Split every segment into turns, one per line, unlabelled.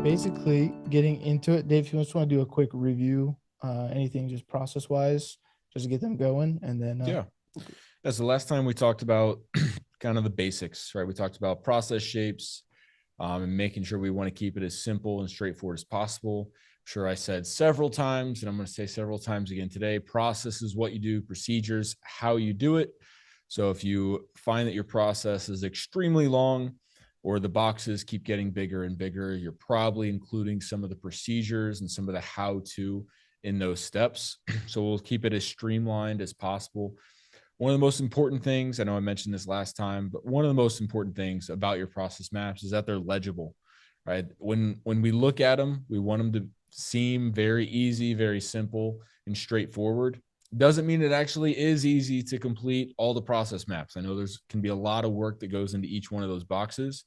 basically getting into it, Dave, if you just want to do a quick review, anything just process wise, just to get them going, and then
Yeah. That's the last time we talked about kind of the basics, right? We talked about process shapes and making sure we want to keep it as simple and straightforward as possible. I'm sure I said several times, and I'm going to say several times again today, process is what you do, procedures, how you do it. So if you find that your process is extremely long or the boxes keep getting bigger and bigger, you're probably including some of the procedures and some of the how to in those steps. So we'll keep it as streamlined as possible. One of the most important things, I know I mentioned this last time, but one of the most important things about your process maps is that they're legible, right? When we look at them, we want them to seem very easy, very simple, and straightforward. Doesn't mean it actually is easy to complete all the process maps. I know there's can be a lot of work that goes into each one of those boxes,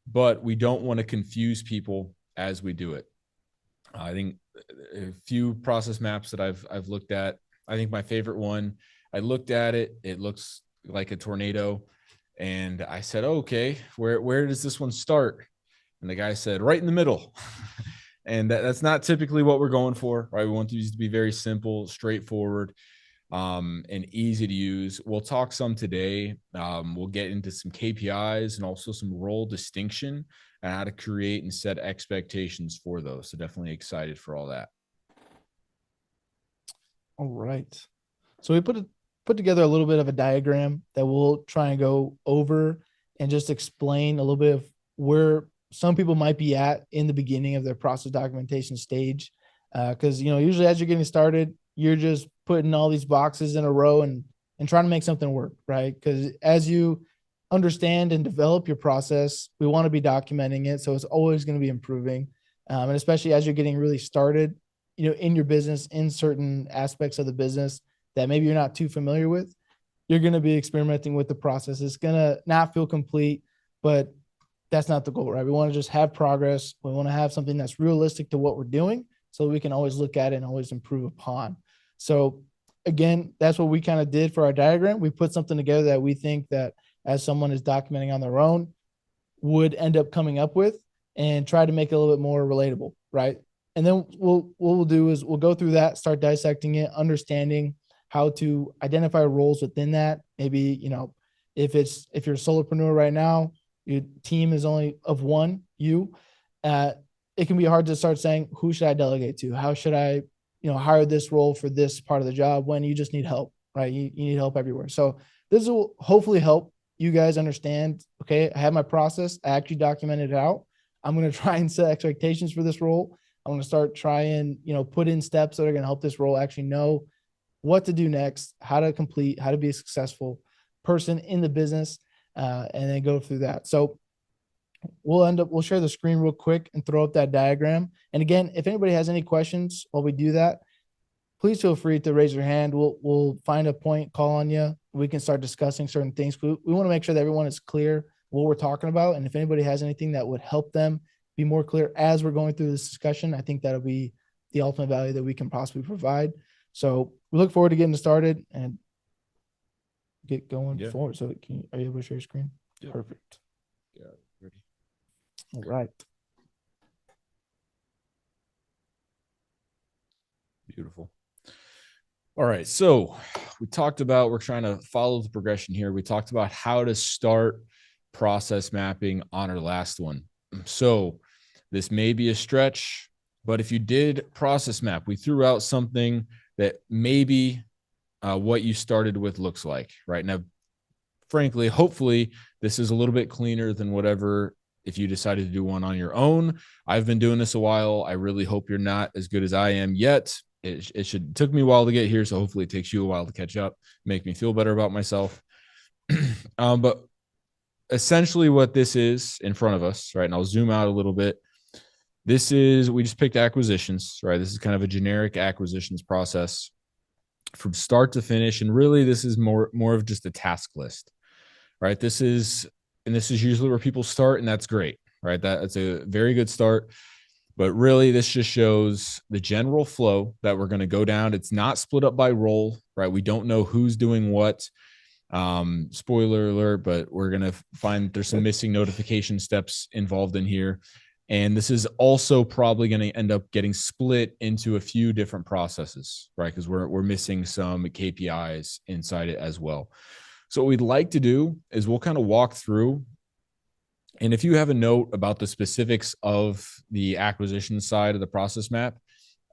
but we don't want to confuse people as we do it. I think a few process maps that I've looked at. I think my favorite one, I looked at it. It looks like a tornado, and I said, oh, "Okay, where does this one start?" And the guy said, "Right in the middle." And that's not typically what we're going for, right? We want these to be very simple, straightforward, and easy to use. We'll talk some today. We'll get into some KPIs and also some role distinction and how to create and set expectations for those. So definitely excited for all that.
all right. So we put together a little bit of a diagram that we'll try and go over and just explain a little bit of where some people might be at in the beginning of their process documentation stage. Because usually as you're getting started, you're just putting all these boxes in a row and trying to make something work, right? Because as you understand and develop your process, we want to be documenting it, so it's always going to be improving. And especially as you're getting really started, in your business, in certain aspects of the business that maybe you're not too familiar with, you're going to be experimenting with the process. It's going to not feel complete, but that's not the goal, right? We want to just have progress. We want to have something that's realistic to what we're doing so we can always look at it and always improve upon. So again, that's what we kind of did for our diagram. We put something together that we think that as someone is documenting on their own would end up coming up with, and try to make it a little bit more relatable, right? And then what we'll do is we'll go through that, start dissecting it, understanding how to identify roles within that. Maybe, if you're a solopreneur right now, your team is only of one, it can be hard to start saying, who should I delegate to? How should I, hire this role for this part of the job when you just need help, right? You need help everywhere. So this will hopefully help you guys understand, okay, I have my process. I actually documented it out. I'm going to try and set expectations for this role. I'm going to start trying, put in steps that are going to help this role actually know what to do next, how to complete, how to be a successful person in the business, and then go through that. So we'll share the screen real quick and throw up that diagram. And again, if anybody has any questions while we do that, please feel free to raise your hand. We'll find a point, call on you. We can start discussing certain things. We want to make sure that everyone is clear what we're talking about. And if anybody has anything that would help them be more clear as we're going through this discussion, I think that'll be the ultimate value that we can possibly provide. So we look forward to getting started and get going forward. So are you able to share your screen?
Yeah.
Perfect.
Yeah. Ready.
All right.
Beautiful. All right. So we talked about, we're trying to follow the progression here. We talked about how to start process mapping on our last one. So this may be a stretch, but if you did process map, we threw out something that maybe what you started with looks like right now. Frankly, hopefully this is a little bit cleaner than whatever if you decided to do one on your own. I've been doing this a while. I really hope you're not as good as I am yet. It took me a while to get here, so hopefully it takes you a while to catch up, make me feel better about myself. But essentially what this is in front of us, right? And I'll zoom out a little bit. We just picked acquisitions, right? This is kind of a generic acquisitions process from start to finish. And really this is more of just a task list, right? This is usually where people start, and that's great, right? That's a very good start. But really, this just shows the general flow that we're going to go down. It's not split up by role, right? We don't know who's doing what. Spoiler alert, but we're going to find there's some missing notification steps involved in here. And this is also probably going to end up getting split into a few different processes, right? Because we're missing some KPIs inside it as well. So what we'd like to do is we'll kind of walk through. And if you have a note about the specifics of the acquisition side of the process map,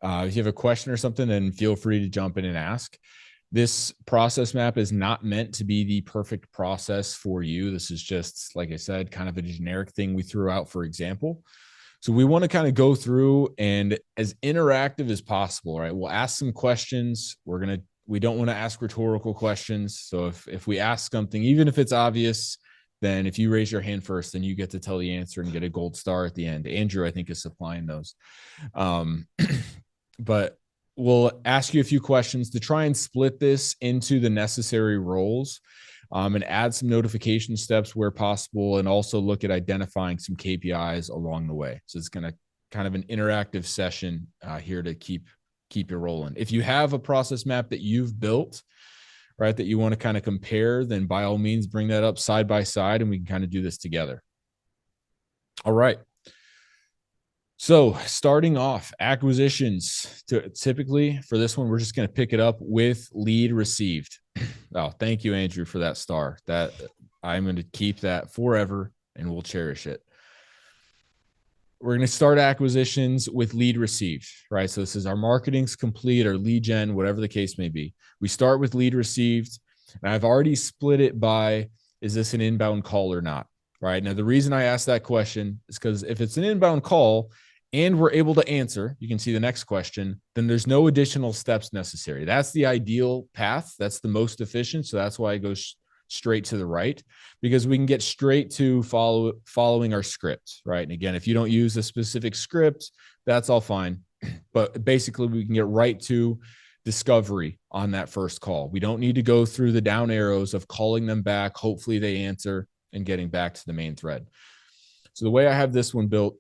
if you have a question or something, then feel free to jump in and ask. This process map is not meant to be the perfect process for you. This is just, like I said, kind of a generic thing we threw out for example. So we want to kind of go through and as interactive as possible, right? We'll ask some questions. We don't want to ask rhetorical questions. So if we ask something, even if it's obvious, then if you raise your hand first, then you get to tell the answer and get a gold star at the end. Andrew, I think, is supplying those. But we'll ask you a few questions to try and split this into the necessary roles, and add some notification steps where possible, and also look at identifying some KPIs along the way. So it's going to kind of an interactive session here to keep you rolling. If you have a process map that you've built, right, that you want to kind of compare, then by all means bring that up side by side and we can kind of do this together. All right. So starting off, acquisitions. Typically for this one, we're just going to pick it up with lead received. Oh, thank you, Andrew, for that star. That I'm going to keep that forever and we'll cherish it. We're going to start acquisitions with lead received, right? So this is our marketing's complete or lead gen, whatever the case may be. We start with lead received, and I've already split it by, is this an inbound call or not? Right. Now, the reason I asked that question is because if it's an inbound call and we're able to answer, you can see the next question, then there's no additional steps necessary. That's the ideal path. That's the most efficient. So that's why I go straight to the right, because we can get straight to following our script, right? And again, if you don't use a specific script, that's all fine. But basically we can get right to discovery on that first call. We don't need to go through the down arrows of calling them back. Hopefully they answer and getting back to the main thread. So the way I have this one built,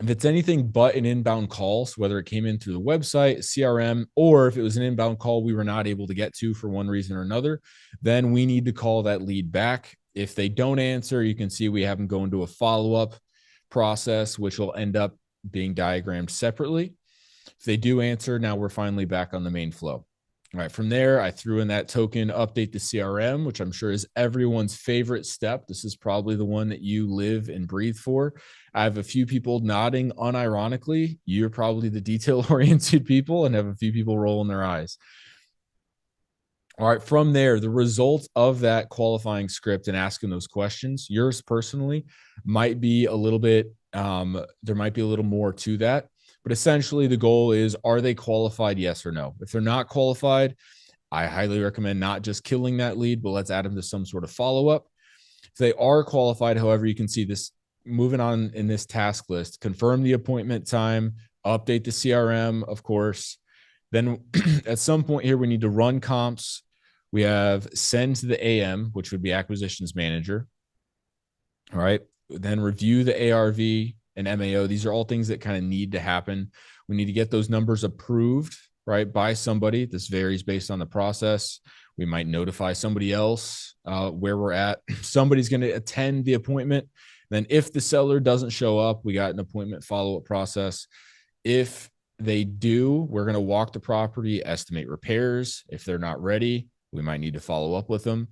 if it's anything but an inbound call, so whether it came in through the website, CRM, or if it was an inbound call we were not able to get to for one reason or another, then we need to call that lead back. If they don't answer, you can see we have them go into a follow-up process, which will end up being diagrammed separately. If they do answer, now we're finally back on the main flow. All right, from there, I threw in that token update the CRM, which I'm sure is everyone's favorite step. This is probably the one that you live and breathe for. I have a few people nodding unironically. You're probably the detail-oriented people and have a few people rolling their eyes. All right, from there, the result of that qualifying script and asking those questions, yours personally might be a little bit, there might be a little more to that. But essentially the goal is, are they qualified? Yes or no? If they're not qualified, I highly recommend not just killing that lead, but let's add them to some sort of follow-up. If they are qualified, however, you can see this moving on in this task list, confirm the appointment time, update the CRM, of course. Then at some point here, we need to run comps. We have send to the AM, which would be acquisitions manager. All right. Then review the ARV and MAO. These are all things that kind of need to happen. We need to get those numbers approved, right, by somebody. This varies based on the process. We might notify somebody else where we're at. Somebody's going to attend the appointment. Then if the seller doesn't show up, we got an appointment follow-up process. If they do, we're going to walk the property, estimate repairs. If they're not ready, we might need to follow up with them.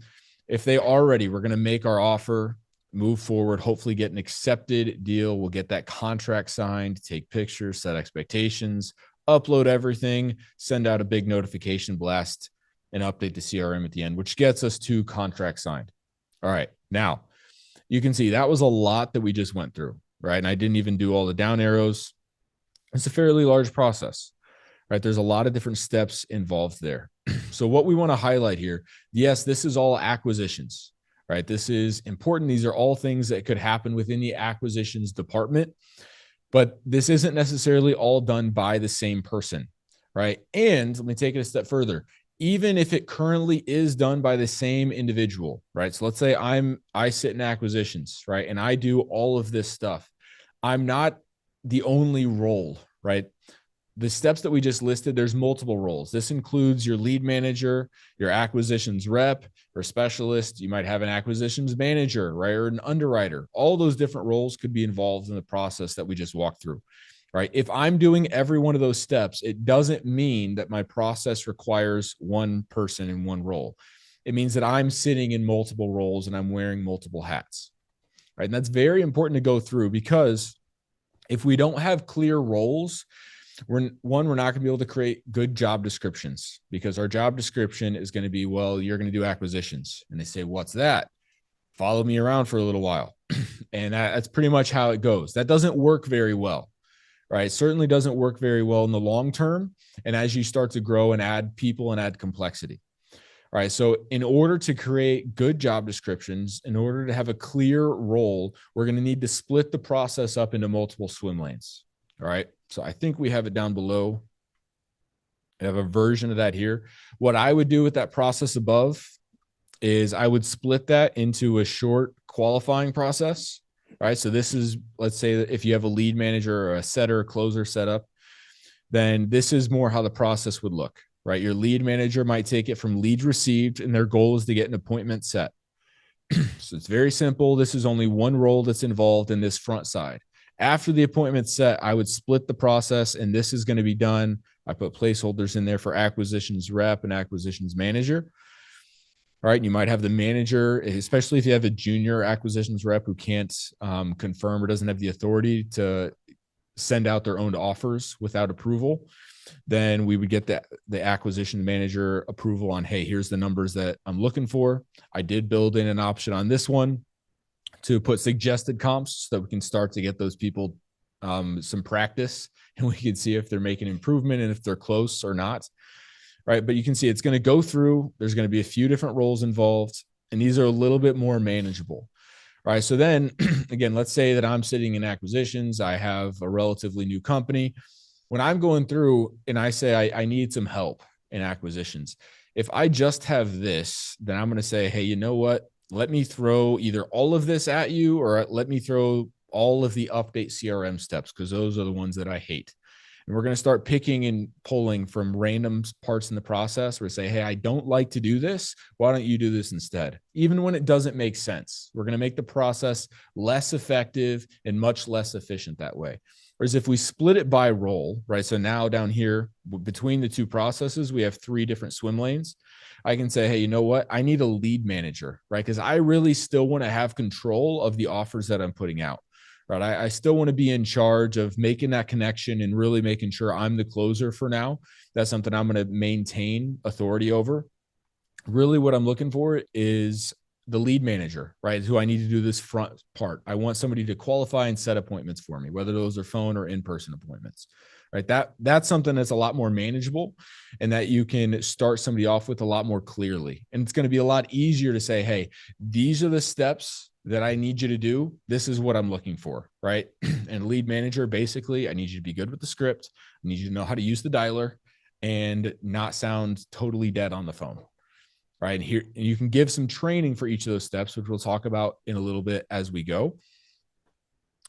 If they are ready, we're going to make our offer, move forward, hopefully get an accepted deal. We'll get that contract signed, take pictures, set expectations, upload everything, send out a big notification blast, and update the CRM at the end, which gets us to contract signed. All right. Now you can see that was a lot that we just went through, right? And I didn't even do all the down arrows. It's a fairly large process, right? There's a lot of different steps involved there. So what we want to highlight here, yes, this is all acquisitions, right? This is important. These are all things that could happen within the acquisitions department, but this isn't necessarily all done by the same person, right? And let me take it a step further. Even if it currently is done by the same individual, right? So let's say I sit in acquisitions, right? And I do all of this stuff. I'm not the only role, right? the steps that we just listed, there's multiple roles. This includes your lead manager, your acquisitions rep, or specialist. You might have an acquisitions manager, right? Or an underwriter. All those different roles could be involved in the process that we just walked through, right? If I'm doing every one of those steps, it doesn't mean that my process requires one person in one role. It means that I'm sitting in multiple roles and I'm wearing multiple hats, right? And that's very important to go through, because if we don't have clear roles, we're not going to be able to create good job descriptions, because our job description is going to be, well, you're going to do acquisitions. And they say, what's that? Follow me around for a little while. And that's pretty much how it goes. That doesn't work very well, right? It certainly doesn't work very well in the long term. And as you start to grow and add people and add complexity. All right. So in order to create good job descriptions, in order to have a clear role, we're going to need to split the process up into multiple swim lanes. All right. So I think we have it down below. I have a version of that here. What I would do with that process above is I would split that into a short qualifying process. All right. So this is, let's say that if you have a lead manager or a setter, or closer set up, then this is more how the process would look, right? Your lead manager might take it from leads received, and their goal is to get an appointment set. So it's very simple. This is only one role that's involved in this front side. After the appointment set, I would split the process, and this is going to be done. I put placeholders in there for acquisitions rep and acquisitions manager. All right. You might have the manager, especially if you have a junior acquisitions rep who can't confirm or doesn't have the authority to send out their own offers without approval. Then we would get the acquisition manager approval on, hey, here's the numbers that I'm looking for. I did build in an option on this one to put suggested comps so that we can start to get those people some practice, and we can see if they're making improvement and if they're close or not. Right. But you can see it's going to go through. There's going to be a few different roles involved, and these are a little bit more manageable. All right. So then again, let's say that I'm sitting in acquisitions. I have a relatively new company. When I'm going through and I say I need some help in acquisitions, if I just have this, then I'm going to say, hey, you know what? Let me throw either all of this at you, or let me throw all of the update CRM steps, because those are the ones that I hate. And we're going to start picking and pulling from random parts in the process where we say, hey, I don't like to do this. Why don't you do this instead? Even when it doesn't make sense, we're going to make the process less effective and much less efficient that way. Whereas if we split it by role, right? So now down here between the two processes, we have 3 different swim lanes. I can say, hey, you know what? I need a lead manager, right? Because I really still want to have control of the offers that I'm putting out. Right. I still want to be in charge of making that connection and really making sure I'm the closer for now. That's something I'm going to maintain authority over. Really what I'm looking for is the lead manager, right? Who I need to do this front part. I want somebody to qualify and set appointments for me, whether those are phone or in-person appointments, right? That's something that's a lot more manageable, and that you can start somebody off with a lot more clearly. And it's going to be a lot easier to say, hey, these are the steps that I need you to do. This is what I'm looking for, right? And lead manager, basically, I need you to be good with the script. I need you to know how to use the dialer and not sound totally dead on the phone, right? And here you can give some training for each of those steps, which we'll talk about in a little bit as we go.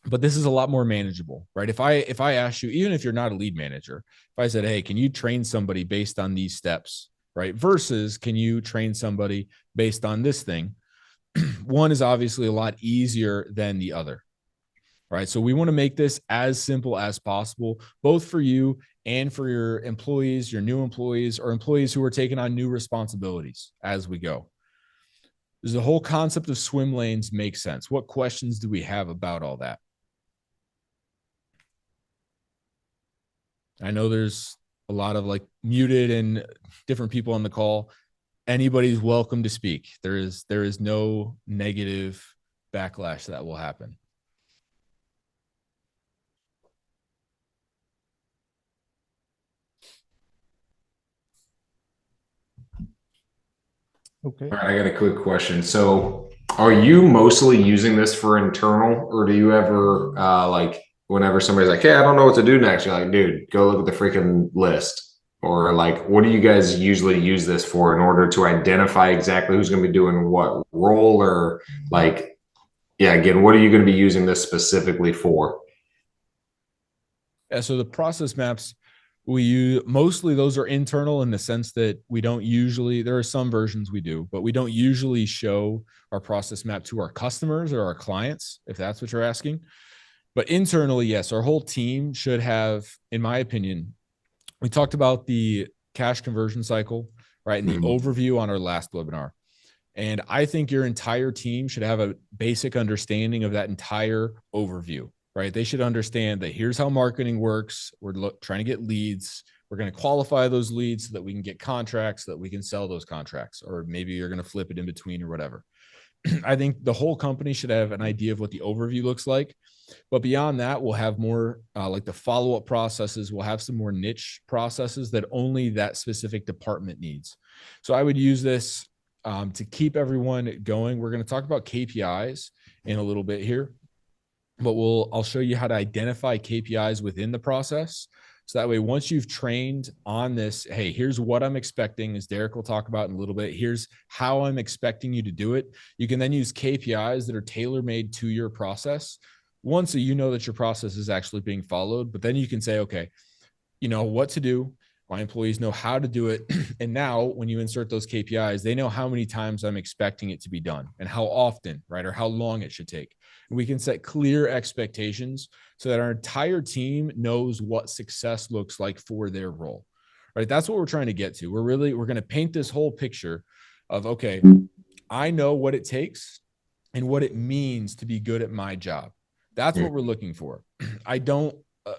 But this is a lot more manageable, right? If I ask you, even if you're not a lead manager, if I said, hey, can you train somebody based on these steps, right? Versus can you train somebody based on this thing? One is obviously a lot easier than the other, right? So we want to make this as simple as possible, both for you and for your employees, your new employees, or employees who are taking on new responsibilities as we go. Does the whole concept of swim lanes make sense? What questions do we have about all that? I know there's a lot of like muted and different people on the call. Anybody's welcome to speak. There is no negative backlash that will happen.
Okay.
All right, I got a quick question. So, are you mostly using this for internal, or do you ever like whenever somebody's like, "Hey, I don't know what to do next," you're like, "Dude, go look at the freaking list," or like, what do you guys usually use this for in order to identify exactly who's going to be doing what role, or like, yeah, again, what are you going to be using this specifically for?
Yeah, so the process maps, Mostly those are internal in the sense that we don't usually, there are some versions we do, but we don't usually show our process map to our customers or our clients, if that's what you're asking. But internally, yes, our whole team should have, in my opinion, we talked about the cash conversion cycle, right? And the overview on our last webinar. And I think your entire team should have a basic understanding of that entire overview, right? They should understand that here's how marketing works. We're trying to get leads. We're going to qualify those leads so that we can get contracts, so that we can sell those contracts, or maybe you're going to flip it in between or whatever. I think the whole company should have an idea of what the overview looks like. But beyond that, we'll have more like the follow-up processes. We'll have some more niche processes that only that specific department needs. So I would use this to keep everyone going. We're going to talk about KPIs in a little bit here, but I'll show you how to identify KPIs within the process. So that way, once you've trained on this, hey, here's what I'm expecting, as Derek will talk about in a little bit. Here's how I'm expecting you to do it. You can then use KPIs that are tailor-made to your process. One, so you know that your process is actually being followed, but then you can say, okay, you know what to do. My employees know how to do it. And now when you insert those KPIs, they know how many times I'm expecting it to be done and how often, right? Or how long it should take. And we can set clear expectations so that our entire team knows what success looks like for their role, right? That's what we're trying to get to. We're going to paint this whole picture of, okay, I know what it takes and what it means to be good at my job. That's what we're looking for.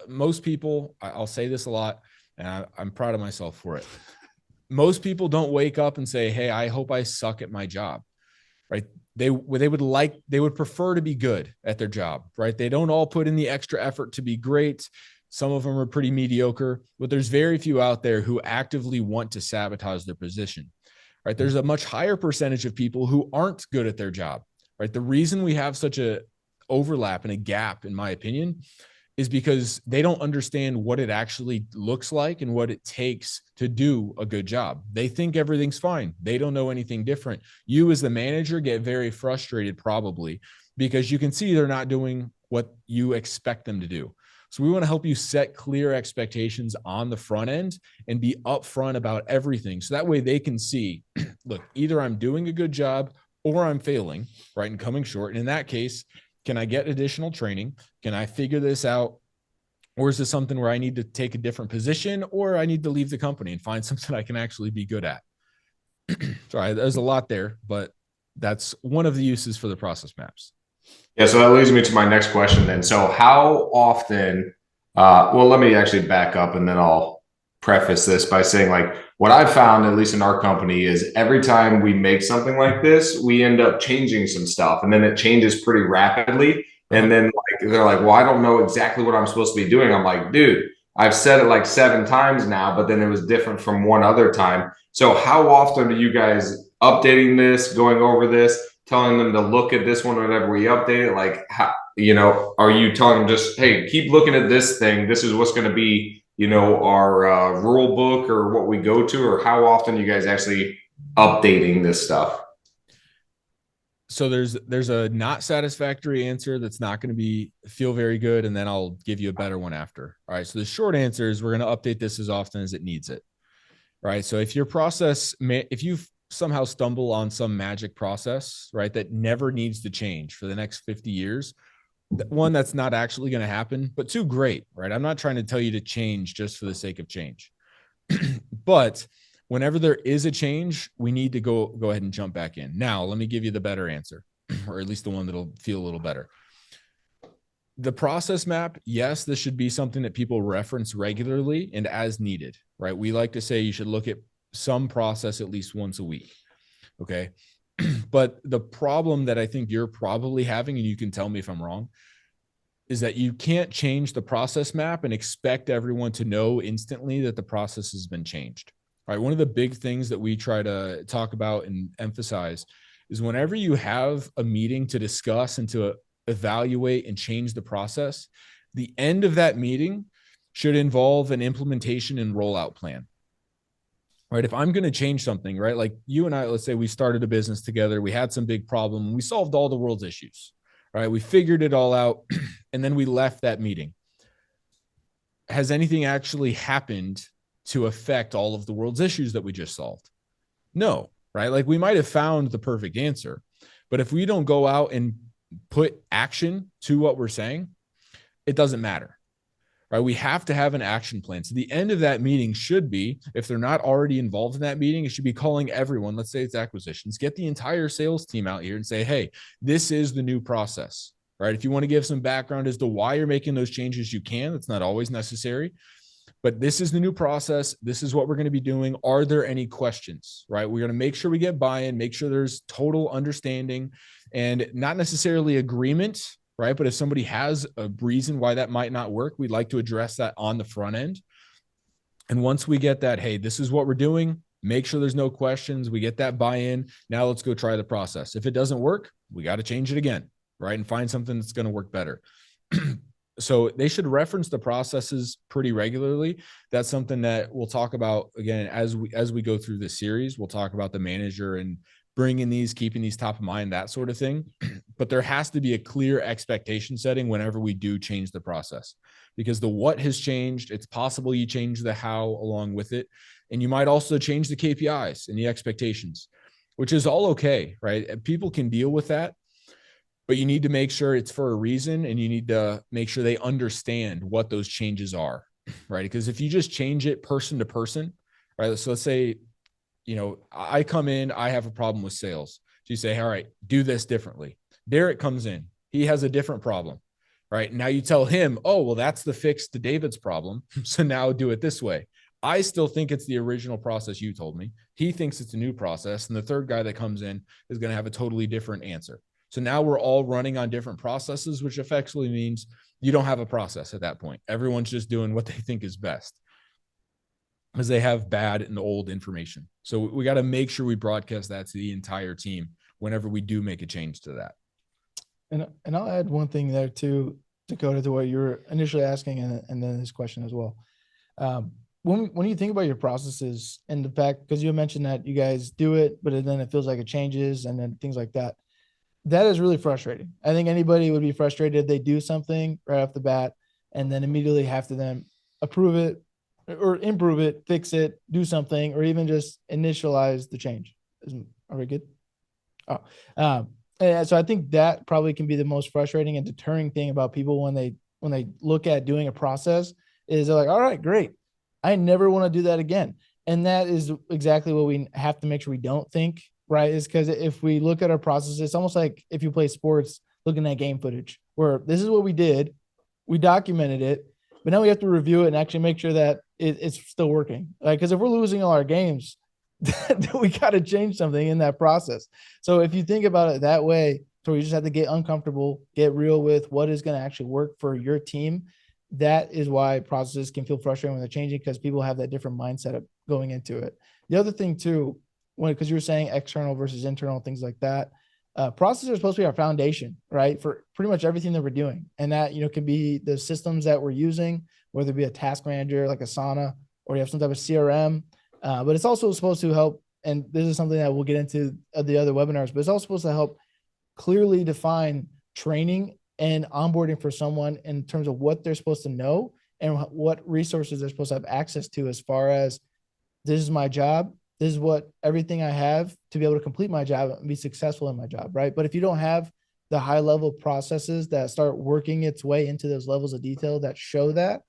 Most people, I'll say this a lot, and I'm proud of myself for it. Most people don't wake up and say, hey, I hope I suck at my job, right? They would prefer to be good at their job, right? They don't all put in the extra effort to be great. Some of them are pretty mediocre, but there's very few out there who actively want to sabotage their position, right? There's a much higher percentage of people who aren't good at their job, right? The reason we have such a overlap and a gap, in my opinion, is because they don't understand what it actually looks like and what it takes to do a good job. They think everything's fine. They don't know anything different. You as the manager get very frustrated probably because you can see they're not doing what you expect them to do. So we want to help you set clear expectations on the front end and be upfront about everything. So that way they can see, look, either I'm doing a good job or I'm failing, right? And coming short. And in that case, can I get additional training? Can I figure this out? Or is this something where I need to take a different position or I need to leave the company and find something I can actually be good at? Sorry, there's a lot there, but that's one of the uses for the process maps.
Yeah, so that leads me to my next question then. So how often, well, let me actually back up and then I'll preface this by saying, like, what I've found, at least in our company, is every time we make something like this, we end up changing some stuff and then it changes pretty rapidly. And then they're like, well, I don't know exactly what I'm supposed to be doing. I'm like, dude, I've said it like 7 times now, but then it was different from one other time. So how often are you guys updating this, going over this, telling them to look at this one whenever we update it? Like, how, are you telling them just, hey, keep looking at this thing. This is what's going to be, our rule book or what we go to, or how often you guys actually updating this stuff?
So there's a not satisfactory answer that's not going to feel very good. And then I'll give you a better one after. All right. So the short answer is we're going to update this as often as it needs it. Right. So if your process, if you somehow stumble on some magic process, right, that never needs to change for the next 50 years, one, that's not actually going to happen, but two, great, right? I'm not trying to tell you to change just for the sake of change, but whenever there is a change, we need to go ahead and jump back in. Now, let me give you the better answer, or at least the one that'll feel a little better. The process map, yes, this should be something that people reference regularly and as needed, right? We like to say you should look at some process at least once a week, okay? But the problem that I think you're probably having, and you can tell me if I'm wrong, is that you can't change the process map and expect everyone to know instantly that the process has been changed. All right. One of the big things that we try to talk about and emphasize is whenever you have a meeting to discuss and to evaluate and change the process, the end of that meeting should involve an implementation and rollout plan. Right. If I'm going to change something, right, like you and I, let's say we started a business together, we had some big problem, we solved all the world's issues, right? We figured it all out, and then we left that meeting. has anything actually happened to affect all of the world's issues that we just solved? No, right? Like we might have found the perfect answer, but if we don't go out and put action to what we're saying, it doesn't matter, right? We have to have an action plan. So the end of that meeting should be, if they're not already involved in that meeting, it should be calling everyone. Let's say it's acquisitions, get the entire sales team out here and say, hey, this is the new process, right? If you want to give some background as to why you're making those changes, you can. It's not always necessary, but this is the new process. This is what we're going to be doing. Are there any questions, right? We're going to make sure we get buy-in, make sure there's total understanding and not necessarily agreement, right? But if somebody has a reason why that might not work, we'd like to address that on the front end. And once we get that, hey, this is what we're doing, make sure there's no questions. We get that buy-in. Now let's go try the process. If it doesn't work, we got to change it again, right? And find something that's going to work better. So they should reference the processes pretty regularly. That's something that we'll talk about again as we go through this series. We'll talk about the manager and bringing these, keeping these top of mind, that sort of thing. But there has to be a clear expectation setting whenever we do change the process, because the what has changed. It's possible you change the how along with it. And you might also change the KPIs and the expectations, which is all okay, right? People can deal with that. But you need to make sure it's for a reason, and you need to make sure they understand what those changes are, right? Because if you just change it person to person, right? So let's say, I come in, I have a problem with sales. So you say, all right, do this differently. Derek comes in, he has a different problem, right? Now you tell him, oh, well, that's the fix to David's problem. So now do it this way. I still think it's the original process you told me. He thinks it's a new process. And the third guy that comes in is going to have a totally different answer. So now we're all running on different processes, which effectively means you don't have a process at that point. Everyone's just doing what they think is best because they have bad and old information. So we got to make sure we broadcast that to the entire team whenever we do make a change to that.
And I'll add one thing there too, Dakota, to what you were initially asking and then this question as well. When you think about your processes and the fact, because you mentioned that you guys do it, but then it feels like it changes and then things like that. That is really frustrating. I think anybody would be frustrated if they do something right off the bat and then immediately have to then approve it or improve it, fix it, do something, or even just initialize the change. Are we good? Oh, and so I think that probably can be the most frustrating and deterring thing about people when they look at doing a process is they're like, all right, great. I never want to do that again. And that is exactly what we have to make sure we don't think. Right, is because if we look at our process, it's almost like if you play sports, looking at game footage, where this is what we did, we documented it, but now we have to review it and actually make sure that it's still working. Like, because if we're losing all our games, we got to change something in that process. So if you think about it that way, so you just have to get uncomfortable, get real with what is going to actually work for your team. That is why processes can feel frustrating when they're changing, because people have that different mindset of going into it. The other thing too, because you were saying external versus internal, things like that. Processes are supposed to be our foundation, right? For pretty much everything that we're doing. And that, can be the systems that we're using, whether it be a task manager, like Asana, or you have some type of CRM. But it's also supposed to help. And this is something that we'll get into the other webinars, but it's also supposed to help clearly define training and onboarding for someone in terms of what they're supposed to know and what resources they're supposed to have access to, as far as this is my job. This is what everything I have to be able to complete my job and be successful in my job, right? But if you don't have the high level processes that start working its way into those levels of detail that show that,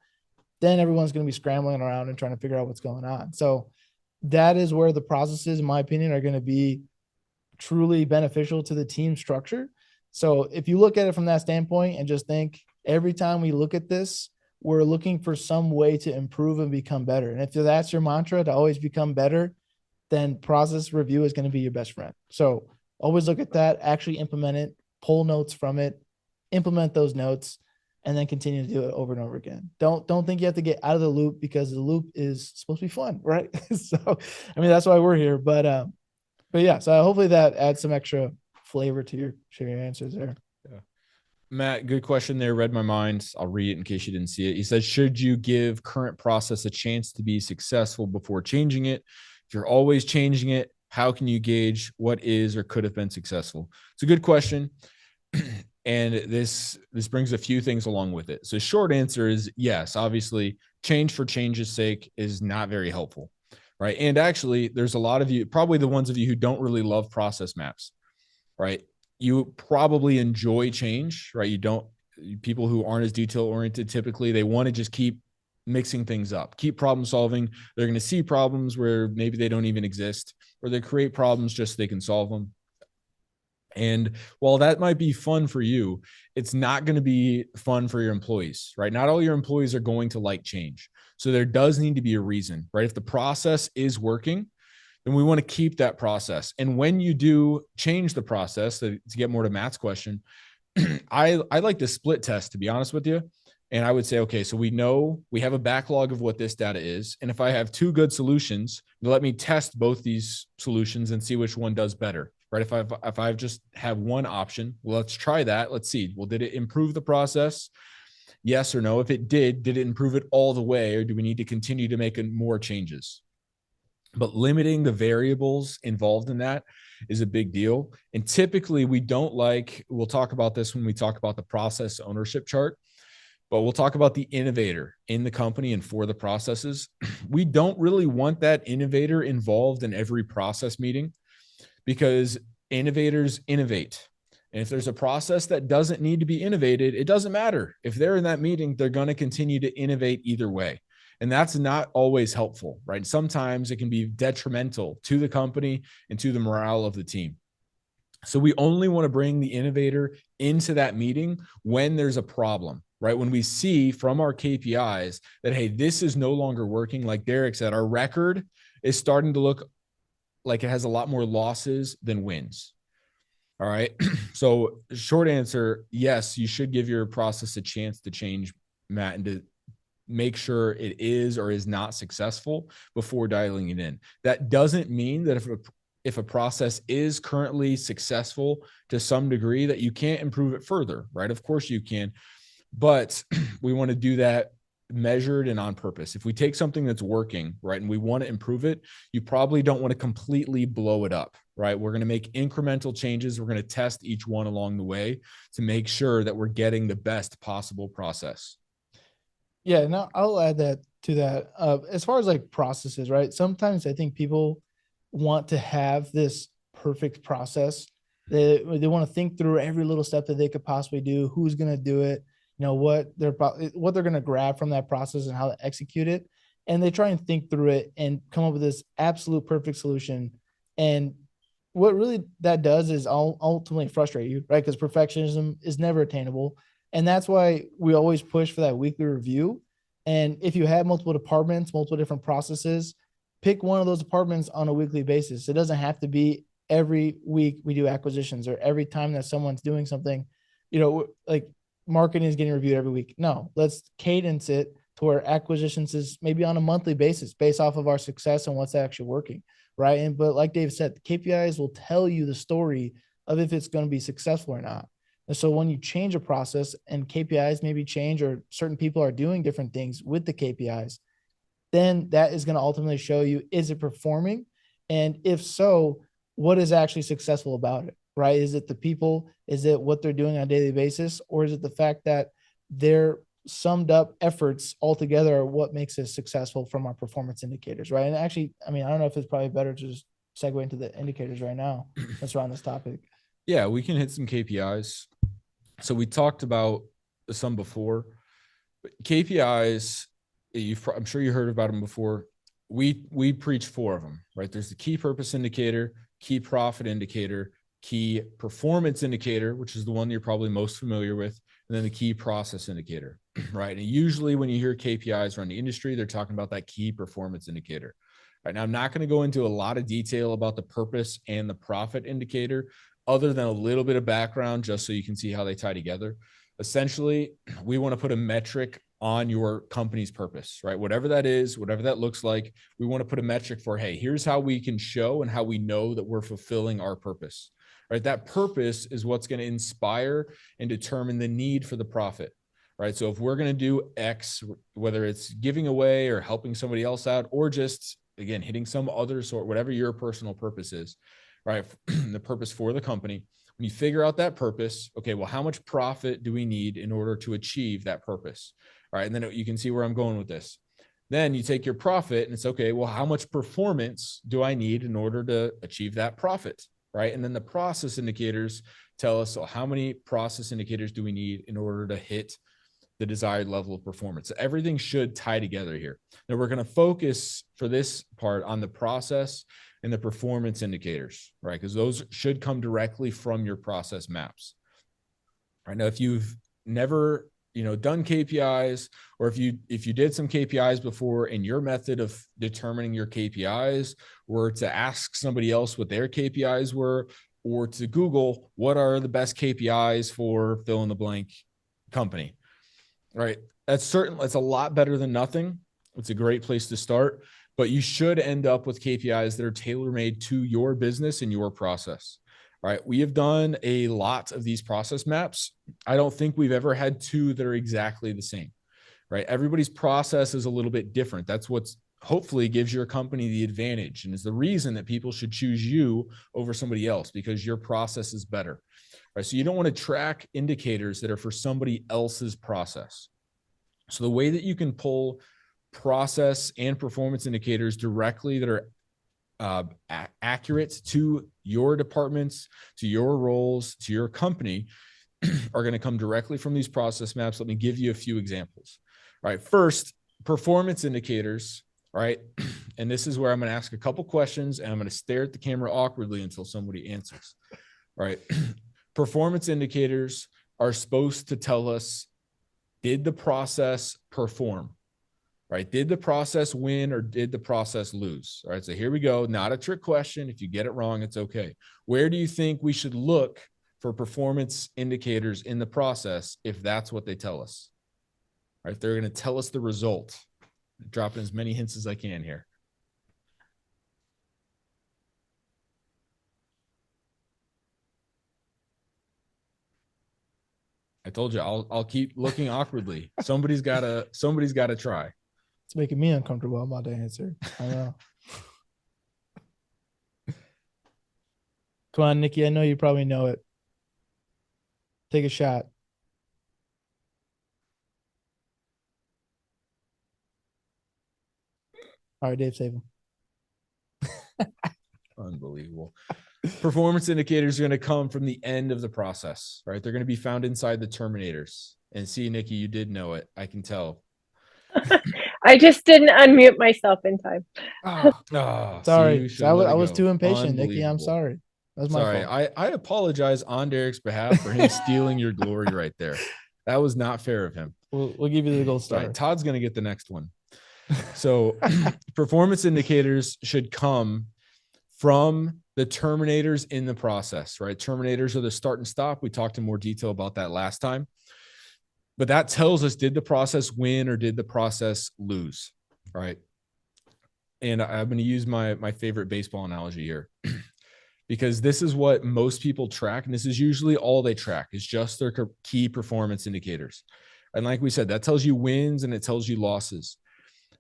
then everyone's going to be scrambling around and trying to figure out what's going on. So that is where the processes, in my opinion, are going to be truly beneficial to the team structure. So if you look at it from that standpoint and just think every time we look at this, we're looking for some way to improve and become better. And if that's your mantra, to always become better, then process review is going to be your best friend. So always look at that, actually implement it, pull notes from it, implement those notes, and then continue to do it over and over again. Don't think you have to get out of the loop, because the loop is supposed to be fun, right? So, that's why we're here. But yeah, so hopefully that adds some extra flavor to your answers there.
Yeah. Matt, good question there. Read my mind. I'll read it in case you didn't see it. He says, should you give current process a chance to be successful before changing it? If you're always changing it, how can you gauge what is or could have been successful? It's a good question. And this brings a few things along with it. So short answer is yes, obviously change for change's sake is not very helpful, right? And actually there's a lot of you, probably the ones of you who don't really love process maps, right? You probably enjoy change, right? You don't, people who aren't as detail oriented, typically they want to just keep mixing things up, keep problem solving. They're going to see problems where maybe they don't even exist, or they create problems just so they can solve them. And while that might be fun for you, it's not going to be fun for your employees, right? Not all your employees are going to like change. So there does need to be a reason, right? If the process is working, then we want to keep that process. And when you do change the process, to get more to Matt's question, I like to split test, to be honest with you. And I would say, okay, so we know we have a backlog of what this data is. And if I have two good solutions, let me test both these solutions and see which one does better, right? If I just have one option, well, let's try that. Let's see. Well, did it improve the process? Yes or no? If it did it improve it all the way, or do we need to continue to make more changes? But limiting the variables involved in that is a big deal. And typically we don't like, we'll talk about this when we talk about the process ownership chart, but we'll talk about the innovator in the company and for the processes. We don't really want that innovator involved in every process meeting, because innovators innovate. And if there's a process that doesn't need to be innovated, it doesn't matter. If they're in that meeting, they're going to continue to innovate either way. And that's not always helpful, right? Sometimes it can be detrimental to the company and to the morale of the team. So we only want to bring the innovator into that meeting when there's a problem, right? When we see from our KPIs that, hey, this is no longer working. Like Derek said, our record is starting to look like it has a lot more losses than wins. All right. So short answer, yes, you should give your process a chance to change, Matt, and to make sure it is or is not successful before dialing it in. That doesn't mean that if a process is currently successful to some degree that you can't improve it further, right? Of course you can, but we want to do that measured and on purpose. If we take something that's working, right, and we want to improve it, you probably don't want to completely blow it up, right? We're going to make incremental changes. We're going to test each one along the way to make sure that we're getting the best possible process.
Yeah, no, I'll add that to that. As far as like processes, right? Sometimes I think people want to have this perfect process. They want to think through every little step that they could possibly do, who's going to do it, you know, what they're going to grab from that process and how to execute it. And they try and think through it and come up with this absolute perfect solution. And what really that does is ultimately frustrate you, right? Because perfectionism is never attainable. And that's why we always push for that weekly review. And if you have multiple departments, multiple different processes, pick one of those departments on a weekly basis. It doesn't have to be every week we do acquisitions or every time that someone's doing something, you know, like marketing is getting reviewed every week. No, let's cadence it to where acquisitions is maybe on a monthly basis based off of our success and what's actually working, right? And but like Dave said, KPIs will tell you the story of if it's going to be successful or not. And so when you change a process and KPIs maybe change, or certain people are doing different things with the KPIs, then that is going to ultimately show you, is it performing? And if so, what is actually successful about it, right? Is it the people? Is it what they're doing on a daily basis? Or is it the fact that their summed up efforts altogether are what makes us successful from our performance indicators, right? And actually, I mean, I don't know if it's probably better to just segue into the indicators right now. Let's run this topic.
Yeah, we can hit some KPIs. So we talked about some before. KPIs, I'm sure you heard about them before. We preach 4 of them, right? There's the key purpose indicator, key profit indicator, key performance indicator, which is the one you're probably most familiar with, and then the key process indicator, right? And usually when you hear KPIs around the industry, they're talking about that key performance indicator. Right now, I'm not going to go into a lot of detail about the purpose and the profit indicator, other than a little bit of background, just so you can see how they tie together. Essentially, we want to put a metric on your company's purpose, right? Whatever that is, whatever that looks like, we want to put a metric for, hey, here's how we can show and how we know that we're fulfilling our purpose, right? That purpose is what's going to inspire and determine the need for the profit, right? So if we're going to do X, whether it's giving away or helping somebody else out, or just again, hitting some other sort, whatever your personal purpose is, right? The purpose for the company. When you figure out that purpose, okay, well, how much profit do we need in order to achieve that purpose? All right. And then you can see where I'm going with this. Then you take your profit and it's okay, well, how much performance do I need in order to achieve that profit? Right. And then the process indicators tell us, so how many process indicators do we need in order to hit the desired level of performance? So everything should tie together here. Now we're going to focus for this part on the process and the performance indicators, right? Because those should come directly from your process maps. Right now, if you've never done KPIs, or if you did some KPIs before and your method of determining your KPIs were to ask somebody else what their KPIs were, or to Google what are the best KPIs for fill in the blank company, right? That's a lot better than nothing. It's a great place to start, but you should end up with KPIs that are tailor-made to your business and your process. All right. We have done a lot of these process maps. I don't think we've ever had two that are exactly the same, right? Everybody's process is a little bit different. That's what's hopefully gives your company the advantage and is the reason that people should choose you over somebody else, because your process is better, right? So you don't want to track indicators that are for somebody else's process. So the way that you can pull process and performance indicators directly that are accurate to your departments, to your roles, to your company are going to come directly from these process maps. Let me give you a few examples. All right. First, performance indicators. All right. And this is where I'm going to ask a couple questions and I'm going to stare at the camera awkwardly until somebody answers. All right. Performance indicators are supposed to tell us, did the process perform? Right? Did the process win or did the process lose? All right. So here we go. Not a trick question. If you get it wrong, it's okay. Where do you think we should look for performance indicators in the process if that's what they tell us? All right. They're going to tell us the result. I'm dropping as many hints as I can here. I told you I'll keep looking awkwardly. Somebody's gotta try.
It's making me uncomfortable. I'm about to answer. I know. Come on, Nikki. I know you probably know it. Take a shot. All right, Dave, save him.
Unbelievable. Performance indicators are going to come from the end of the process, right? They're going to be found inside the terminators. And see, Nikki, you did know it. I can tell.
I just didn't unmute myself in time.
Sorry. I was too impatient, Nikki. I'm sorry. That's my fault.
I apologize on Derek's behalf for him stealing your glory right there. That was not fair of him.
We'll give you the gold star.
Right, Todd's going to get the next one. So performance indicators should come from the terminators in the process, right? Terminators are the start and stop. We talked in more detail about that last time. But that tells us, did the process win or did the process lose, right? And I'm going to use my favorite baseball analogy here because this is what most people track. And this is usually all they track is just their key performance indicators. And like we said, that tells you wins and it tells you losses,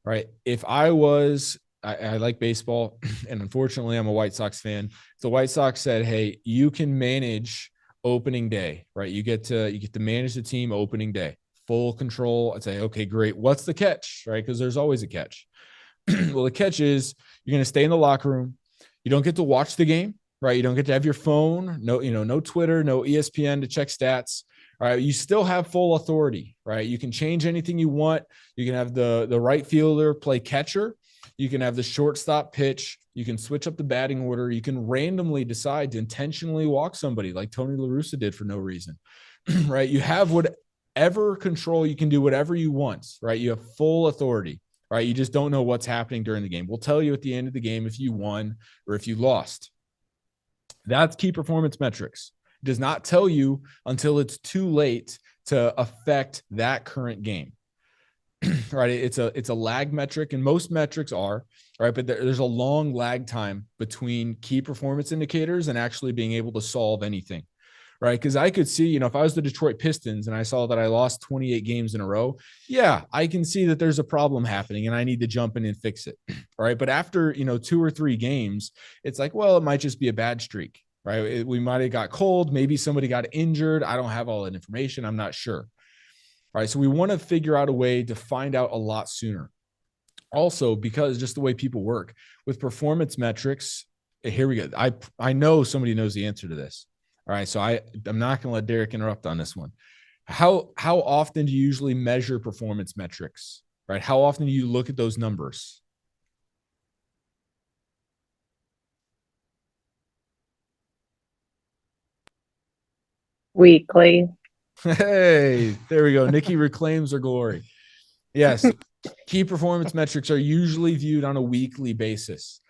right? If I like baseball and unfortunately I'm a White Sox fan. If the White Sox said, hey, you can manage opening day, right? You get to manage the team opening day, full control. I'd say, okay, great. What's the catch, right? Because there's always a catch. Well, the catch is you're going to stay in the locker room. You don't get to watch the game, right? You don't get to have your phone, no Twitter, no ESPN to check stats. All right. You still have full authority, right? You can change anything you want. You can have the right fielder play catcher. You can have the shortstop pitch. You can switch up the batting order. You can randomly decide to intentionally walk somebody like Tony La Russa did for no reason, right? You have whatever control. You can do whatever you want, right? You have full authority, right? You just don't know what's happening during the game. We'll tell you at the end of the game if you won or if you lost. That's key performance metrics. It does not tell you until it's too late to affect that current game. Right. It's a lag metric and most metrics are, right. But there's a long lag time between key performance indicators and actually being able to solve anything. right? Because I could see, if I was the Detroit Pistons and I saw that I lost 28 games in a row, yeah, I can see that there's a problem happening and I need to jump in and fix it, right? But after, 2 or 3 games, it's like, well, it might just be a bad streak, right? We might have got cold. Maybe somebody got injured. I don't have all that information. I'm not sure. All right. So we want to figure out a way to find out a lot sooner. Also, because just the way people work with performance metrics, here we go. I know somebody knows the answer to this. All right. So I'm not going to let Derek interrupt on this one. How often do you usually measure performance metrics, right? How often do you look at those numbers?
Weekly.
Hey, there we go. Nikki reclaims her glory. Yes. Key performance metrics are usually viewed on a weekly basis,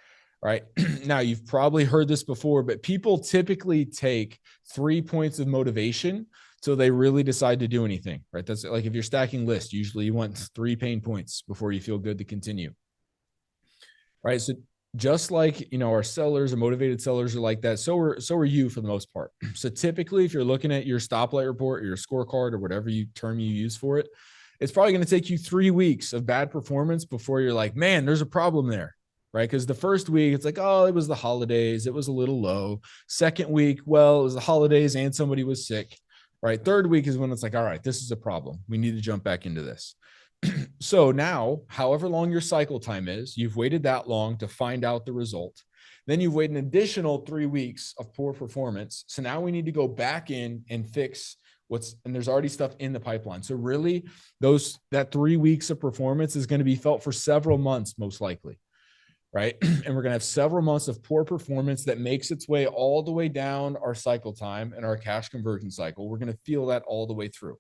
right? Now, you've probably heard this before, but people typically take 3 points of motivation so they really decide to do anything, right? That's like if you're stacking lists, usually you want 3 pain points before you feel good to continue, right? So just like, our sellers or motivated sellers are like that, so are you for the most part. So typically, if you're looking at your stoplight report or your scorecard or whatever term you use for it, it's probably going to take you 3 weeks of bad performance before you're like, man, there's a problem there, right? Because the first week, it's like, oh, it was the holidays. It was a little low. Second week, well, it was the holidays and somebody was sick, right? Third week is when it's like, all right, this is a problem. We need to jump back into this. So now, however long your cycle time is, you've waited that long to find out the result. Then you've waited an additional 3 weeks of poor performance. So now we need to go back in and fix and there's already stuff in the pipeline. So really that 3 weeks of performance is going to be felt for several months, most likely. Right. And we're going to have several months of poor performance that makes its way all the way down our cycle time and our cash conversion cycle. We're going to feel that all the way through.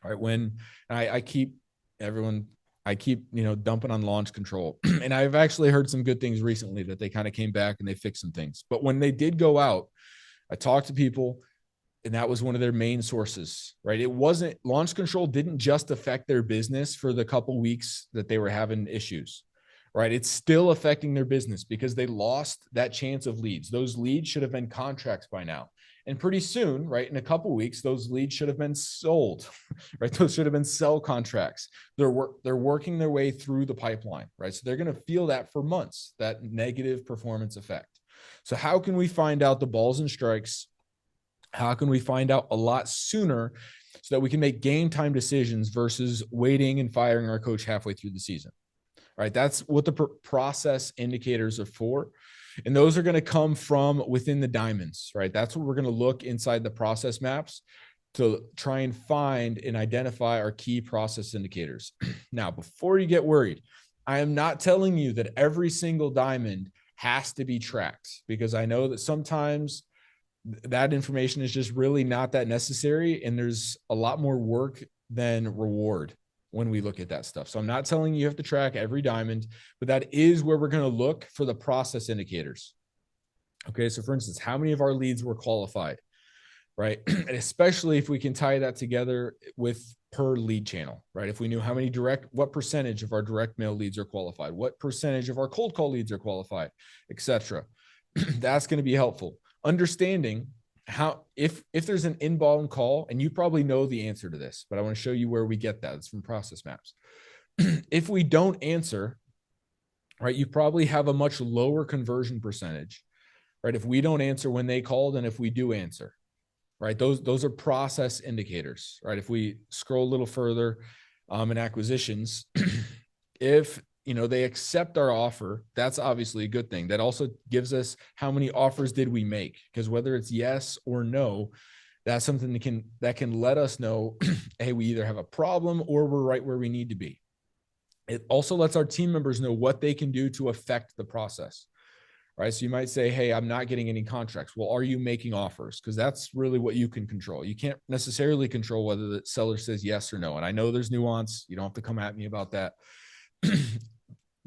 All right. When I keep dumping on launch control. And I've actually heard some good things recently that they kind of came back and they fixed some things. But when they did go out, I talked to people, and that was one of their main sources, right? It wasn't, launch control didn't just affect their business for the couple weeks that they were having issues, right? It's still affecting their business because they lost that chance of leads. Those leads should have been contracts by now. And pretty soon, right, in a couple of weeks, those leads should have been sold, right? Those should have been sell contracts. They're working their way through the pipeline, right? So they're going to feel that for months, that negative performance effect. So how can we find out the balls and strikes? How can we find out a lot sooner so that we can make game time decisions versus waiting and firing our coach halfway through the season, right? That's what the process indicators are for. And those are going to come from within the diamonds, right? That's what we're going to look inside the process maps to try and find and identify our key process indicators. Now, before you get worried, I am not telling you that every single diamond has to be tracked, because I know that sometimes that information is just really not that necessary. And there's a lot more work than reward when we look at that stuff. So I'm not telling you have to track every diamond, but that is where we're going to look for the process indicators. Okay. So for instance, how many of our leads were qualified, right? And especially if we can tie that together with per lead channel, right? If we knew what percentage of our direct mail leads are qualified, what percentage of our cold call leads are qualified, et cetera. That's going to be helpful. Understanding how, if there's an inbound call, and you probably know the answer to this, but I want to show you where we get that. It's from process maps. If we don't answer, right, you probably have a much lower conversion percentage, right? If we don't answer when they call than if we do answer, right? Those are process indicators, right? If we scroll a little further in acquisitions, if they accept our offer, that's obviously a good thing. That also gives us how many offers did we make, because whether it's yes or no, that's something that can let us know, hey, we either have a problem or we're right where we need to be. It also lets our team members know what they can do to affect the process, right? So you might say, hey, I'm not getting any contracts. Well, are you making offers? Because that's really what you can control. You can't necessarily control whether the seller says yes or no. And I know there's nuance. You don't have to come at me about that.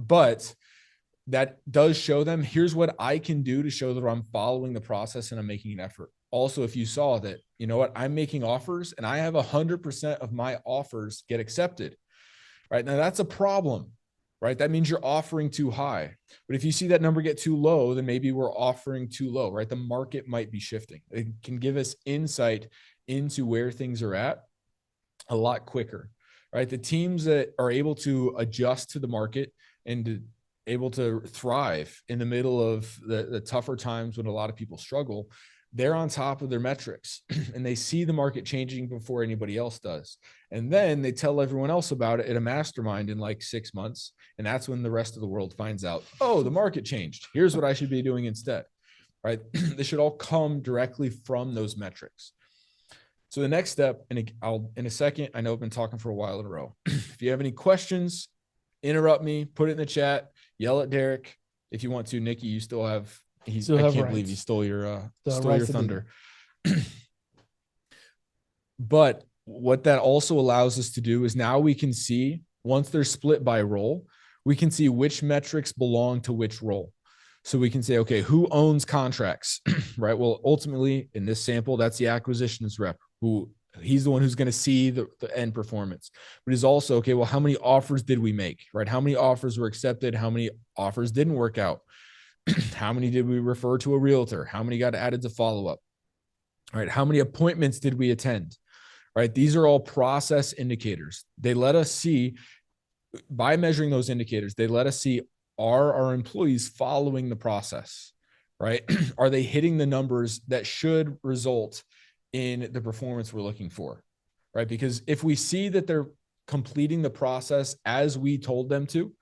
But that does show them, here's what I can do to show that I'm following the process and I'm making an effort. Also, if you saw that, you know what, I'm making offers and I have 100% of my offers get accepted, right? Now that's a problem, right? That means you're offering too high. But if you see that number get too low, then maybe we're offering too low, right? The market might be shifting. It can give us insight into where things are at a lot quicker, right? The teams that are able to adjust to the market and able to thrive in the middle of the tougher times when a lot of people struggle, they're on top of their metrics and they see the market changing before anybody else does. And then they tell everyone else about it at a mastermind in like 6 months. And that's when the rest of the world finds out, oh, the market changed. Here's what I should be doing instead, right? This should all come directly from those metrics. So the next step, and I'll in a second, I know I've been talking for a while in a row. If you have any questions, interrupt me, put it in the chat, yell at Derek. If you want to, Nikki, you still have, I can't believe he stole your thunder. But what that also allows us to do is now we can see, once they're split by role, we can see which metrics belong to which role. So we can say, okay, who owns contracts, right? Well, ultimately in this sample, that's the acquisitions rep, who he's the one who's going to see the end performance. But he's also, okay, well, how many offers did we make, right? How many offers were accepted? How many offers didn't work out? How many did we refer to a realtor? How many got added to follow-up? All right. How many appointments did we attend? Right. These are all process indicators. They let us see, by measuring those indicators, they let us see, are our employees following the process, right? Are they hitting the numbers that should result in the performance we're looking for, right? Because if we see that they're completing the process as we told them to,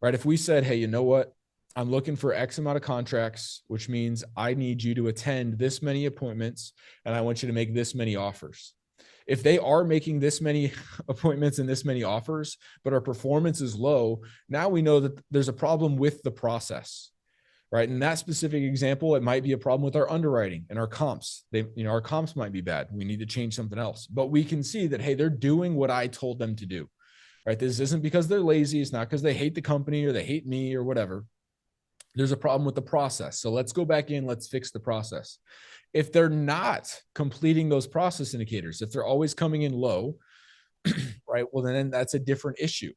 right? If we said, hey, you know what? I'm looking for X amount of contracts, which means I need you to attend this many appointments and I want you to make this many offers. If they are making this many appointments and this many offers, but our performance is low, now we know that there's a problem with the process, right? In that specific example, it might be a problem with our underwriting and our comps. Our comps might be bad. We need to change something else. But we can see that, hey, they're doing what I told them to do, right? This isn't because they're lazy. It's not because they hate the company or they hate me or whatever. There's a problem with the process. So let's go back in, let's fix the process. If they're not completing those process indicators, if they're always coming in low, right, well, then that's a different issue,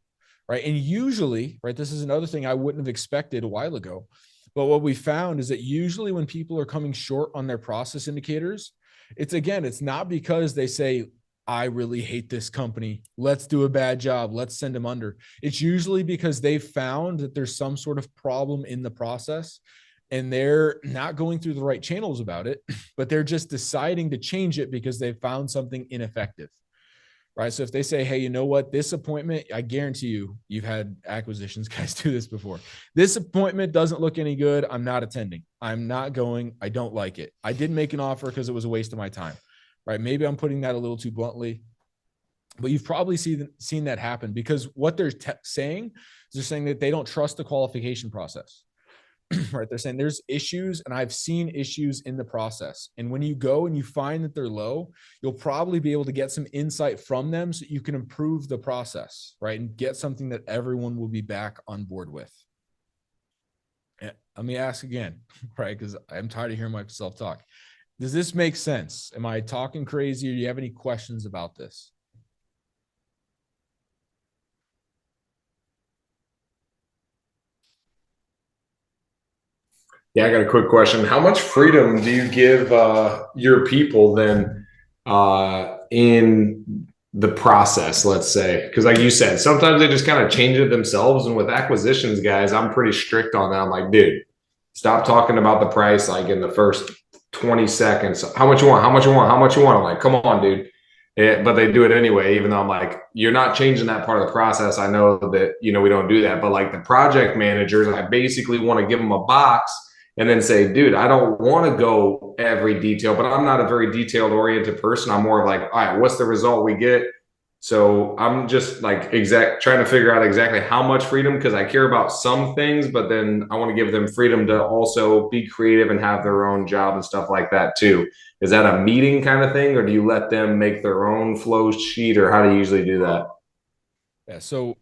right? And usually, right, this is another thing I wouldn't have expected a while ago, but what we found is that usually when people are coming short on their process indicators, it's not because they say, I really hate this company, let's do a bad job, let's send them under. It's usually because they've found that there's some sort of problem in the process and they're not going through the right channels about it, but they're just deciding to change it because they've found something ineffective, right? So if they say, hey, you know what, this appointment, I guarantee you've had acquisitions guys do this before. This appointment doesn't look any good. I'm not attending. I'm not going. I don't like it. I didn't make an offer because it was a waste of my time, right? Maybe I'm putting that a little too bluntly, but you've probably seen that happen because what they're saying is they're saying that they don't trust the qualification process. Right? They're saying there's issues and I've seen issues in the process. And when you go and you find that they're low, you'll probably be able to get some insight from them so you can improve the process, right? And get something that everyone will be back on board with. And let me ask again, right? Because I'm tired of hearing myself talk. Does this make sense? Am I talking crazy or do you have any questions about this?
Yeah, I got a quick question. How much freedom do you give your people then in the process, let's say? Because like you said, sometimes they just kind of change it themselves. And with acquisitions, guys, I'm pretty strict on that. I'm like, dude, stop talking about the price like in the first 20 seconds. How much you want? How much you want? How much you want? I'm like, come on, dude. But they do it anyway, even though I'm like, you're not changing that part of the process. I know that, we don't do that. But like the project managers, I basically want to give them a box and then say, dude, I don't want to go every detail, but I'm not a very detailed oriented person. I'm more like, all right, what's the result we get? So I'm just like trying to figure out exactly how much freedom, because I care about some things, but then I want to give them freedom to also be creative and have their own job and stuff like that too. Is that a meeting kind of thing, or do you let them make their own flow sheet, or how do you usually do that?
Yeah. So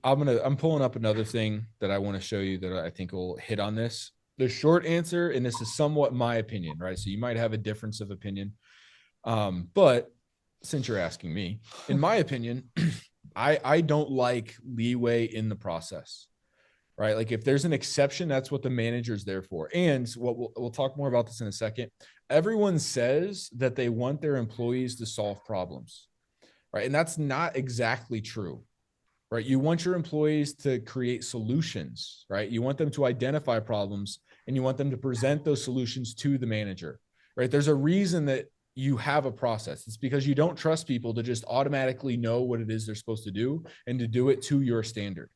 I'm pulling up another thing that I want to show you that I think will hit on this. The short answer, and this is somewhat my opinion, right? So you might have a difference of opinion. But since you're asking me, in my opinion, I don't like leeway in the process, right? Like if there's an exception, that's what the manager's there for. And what we'll talk more about this in a second. Everyone says that they want their employees to solve problems, right? And that's not exactly true, right? You want your employees to create solutions, right? You want them to identify problems and you want them to present those solutions to the manager, right? There's a reason that you have a process. It's because you don't trust people to just automatically know what it is they're supposed to do and to do it to your standard.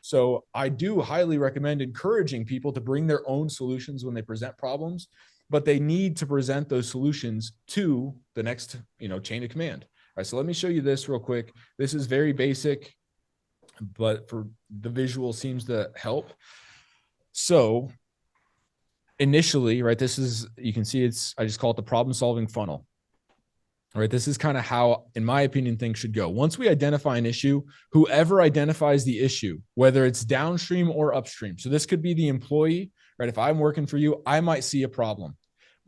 So I do highly recommend encouraging people to bring their own solutions when they present problems, but they need to present those solutions to the next, chain of command. All right, so let me show you this real quick. This is very basic, but for the visual seems to help. So initially, right, you can see I just call it the problem solving funnel. All right, this is kind of how, in my opinion, things should go. Once we identify an issue, whoever identifies the issue, whether it's downstream or upstream. So this could be the employee, right? If I'm working for you, I might see a problem.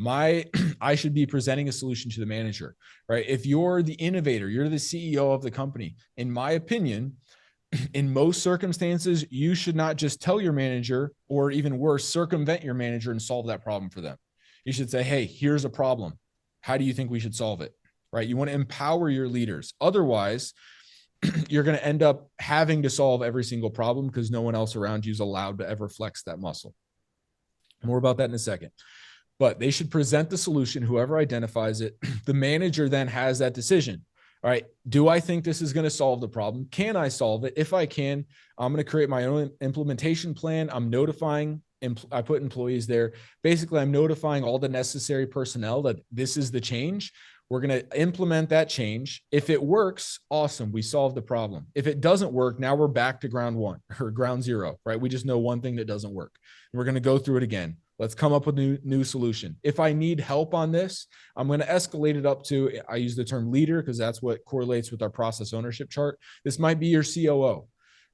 I should be presenting a solution to the manager, right? If you're the innovator, you're the CEO of the company, in my opinion, in most circumstances, you should not just tell your manager, or even worse, circumvent your manager and solve that problem for them. You should say, hey, here's a problem. How do you think we should solve it? Right? You want to empower your leaders. Otherwise, you're going to end up having to solve every single problem because no one else around you is allowed to ever flex that muscle. More about that in a second. But they should present the solution, whoever identifies it. The manager then has that decision. All right, do I think this is going to solve the problem? Can I solve it? If I can, I'm going to create my own implementation plan. I'm notifying, I put employees there. Basically, I'm notifying all the necessary personnel that this is the change. We're going to implement that change. If it works, awesome, we solved the problem. If it doesn't work, now we're back to ground one or ground zero, right? We just know one thing that doesn't work. And we're going to go through it again. Let's come up with a new solution. If I need help on this, I'm going to escalate it up to, I use the term leader because that's what correlates with our process ownership chart. This might be your COO,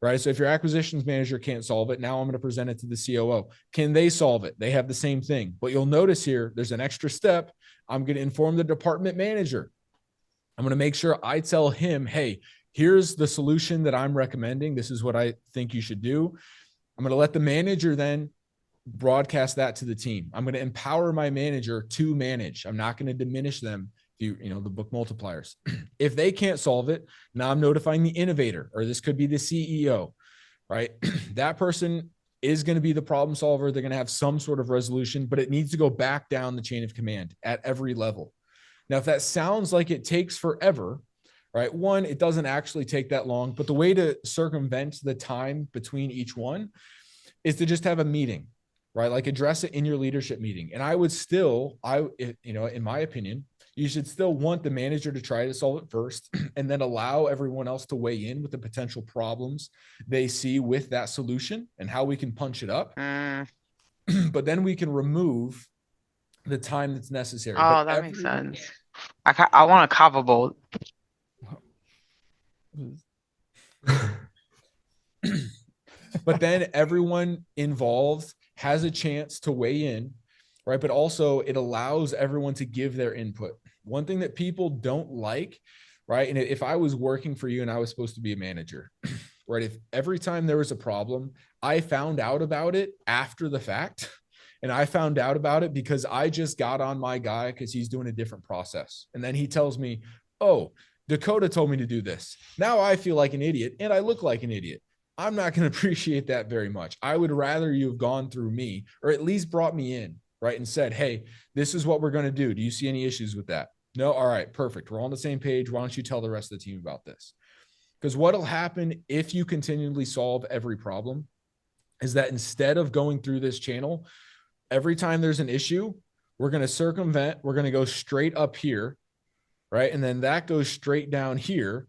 right? So if your acquisitions manager can't solve it, now I'm going to present it to the COO. Can they solve it? They have the same thing, but you'll notice here, there's an extra step. I'm going to inform the department manager. I'm going to make sure I tell him, hey, here's the solution that I'm recommending. This is what I think you should do. I'm going to let the manager then broadcast that to the team. I'm going to empower my manager to manage. I'm not going to diminish them. The book multipliers. If they can't solve it, now I'm notifying the innovator, or this could be the CEO, right? That person is going to be the problem solver. They're going to have some sort of resolution, but it needs to go back down the chain of command at every level. Now, if that sounds like it takes forever, right? One, it doesn't actually take that long, but the way to circumvent the time between each one is to just have a meeting, right? Like address it in your leadership meeting. And I would still, in my opinion, you should still want the manager to try to solve it first and then allow everyone else to weigh in with the potential problems they see with that solution and how we can punch it up. But then we can remove the time that's necessary.
Oh, that makes sense. I want a kava bowl.
But then everyone involved has a chance to weigh in, right? But also it allows everyone to give their input. One thing that people don't like, right? And if I was working for you and I was supposed to be a manager, right? If every time there was a problem, I found out about it after the fact, and I found out about it because I just got on my guy because he's doing a different process. And then he tells me, oh, Dakota told me to do this. Now I feel like an idiot and I look like an idiot. I'm not going to appreciate that very much. I would rather you have gone through me or at least brought me in, right? And said, hey, this is what we're going to do. Do you see any issues with that? No. All right, perfect. We're on the same page. Why don't you tell the rest of the team about this? Because what'll happen if you continually solve every problem is that instead of going through this channel, every time there's an issue, we're going to circumvent. We're going to go straight up here, right? And then that goes straight down here,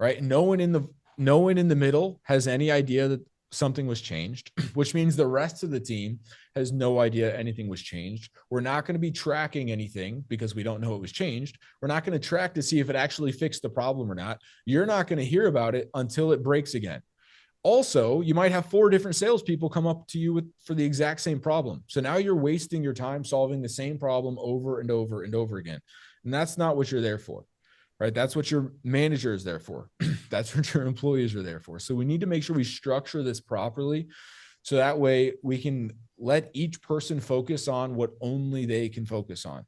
right? No one in the middle has any idea that something was changed, which means the rest of the team has no idea anything was changed. We're not going to be tracking anything because we don't know it was changed. We're not going to track to see if it actually fixed the problem or not. You're not going to hear about it until it breaks again. Also, you might have 4 different salespeople come up to you for the exact same problem. So now you're wasting your time solving the same problem over and over and over again. And that's not what you're there for. right? That's what your manager is there for. That's what your employees are there for. So we need to make sure we structure this properly. So that way we can let each person focus on what only they can focus on,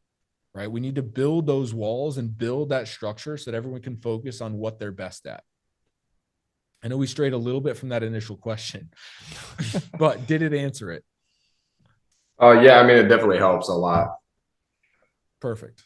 right? We need to build those walls and build that structure so that everyone can focus on what they're best at. I know we strayed a little bit from that initial question, but did it answer it?
Yeah, I mean, it definitely helps a lot.
Perfect.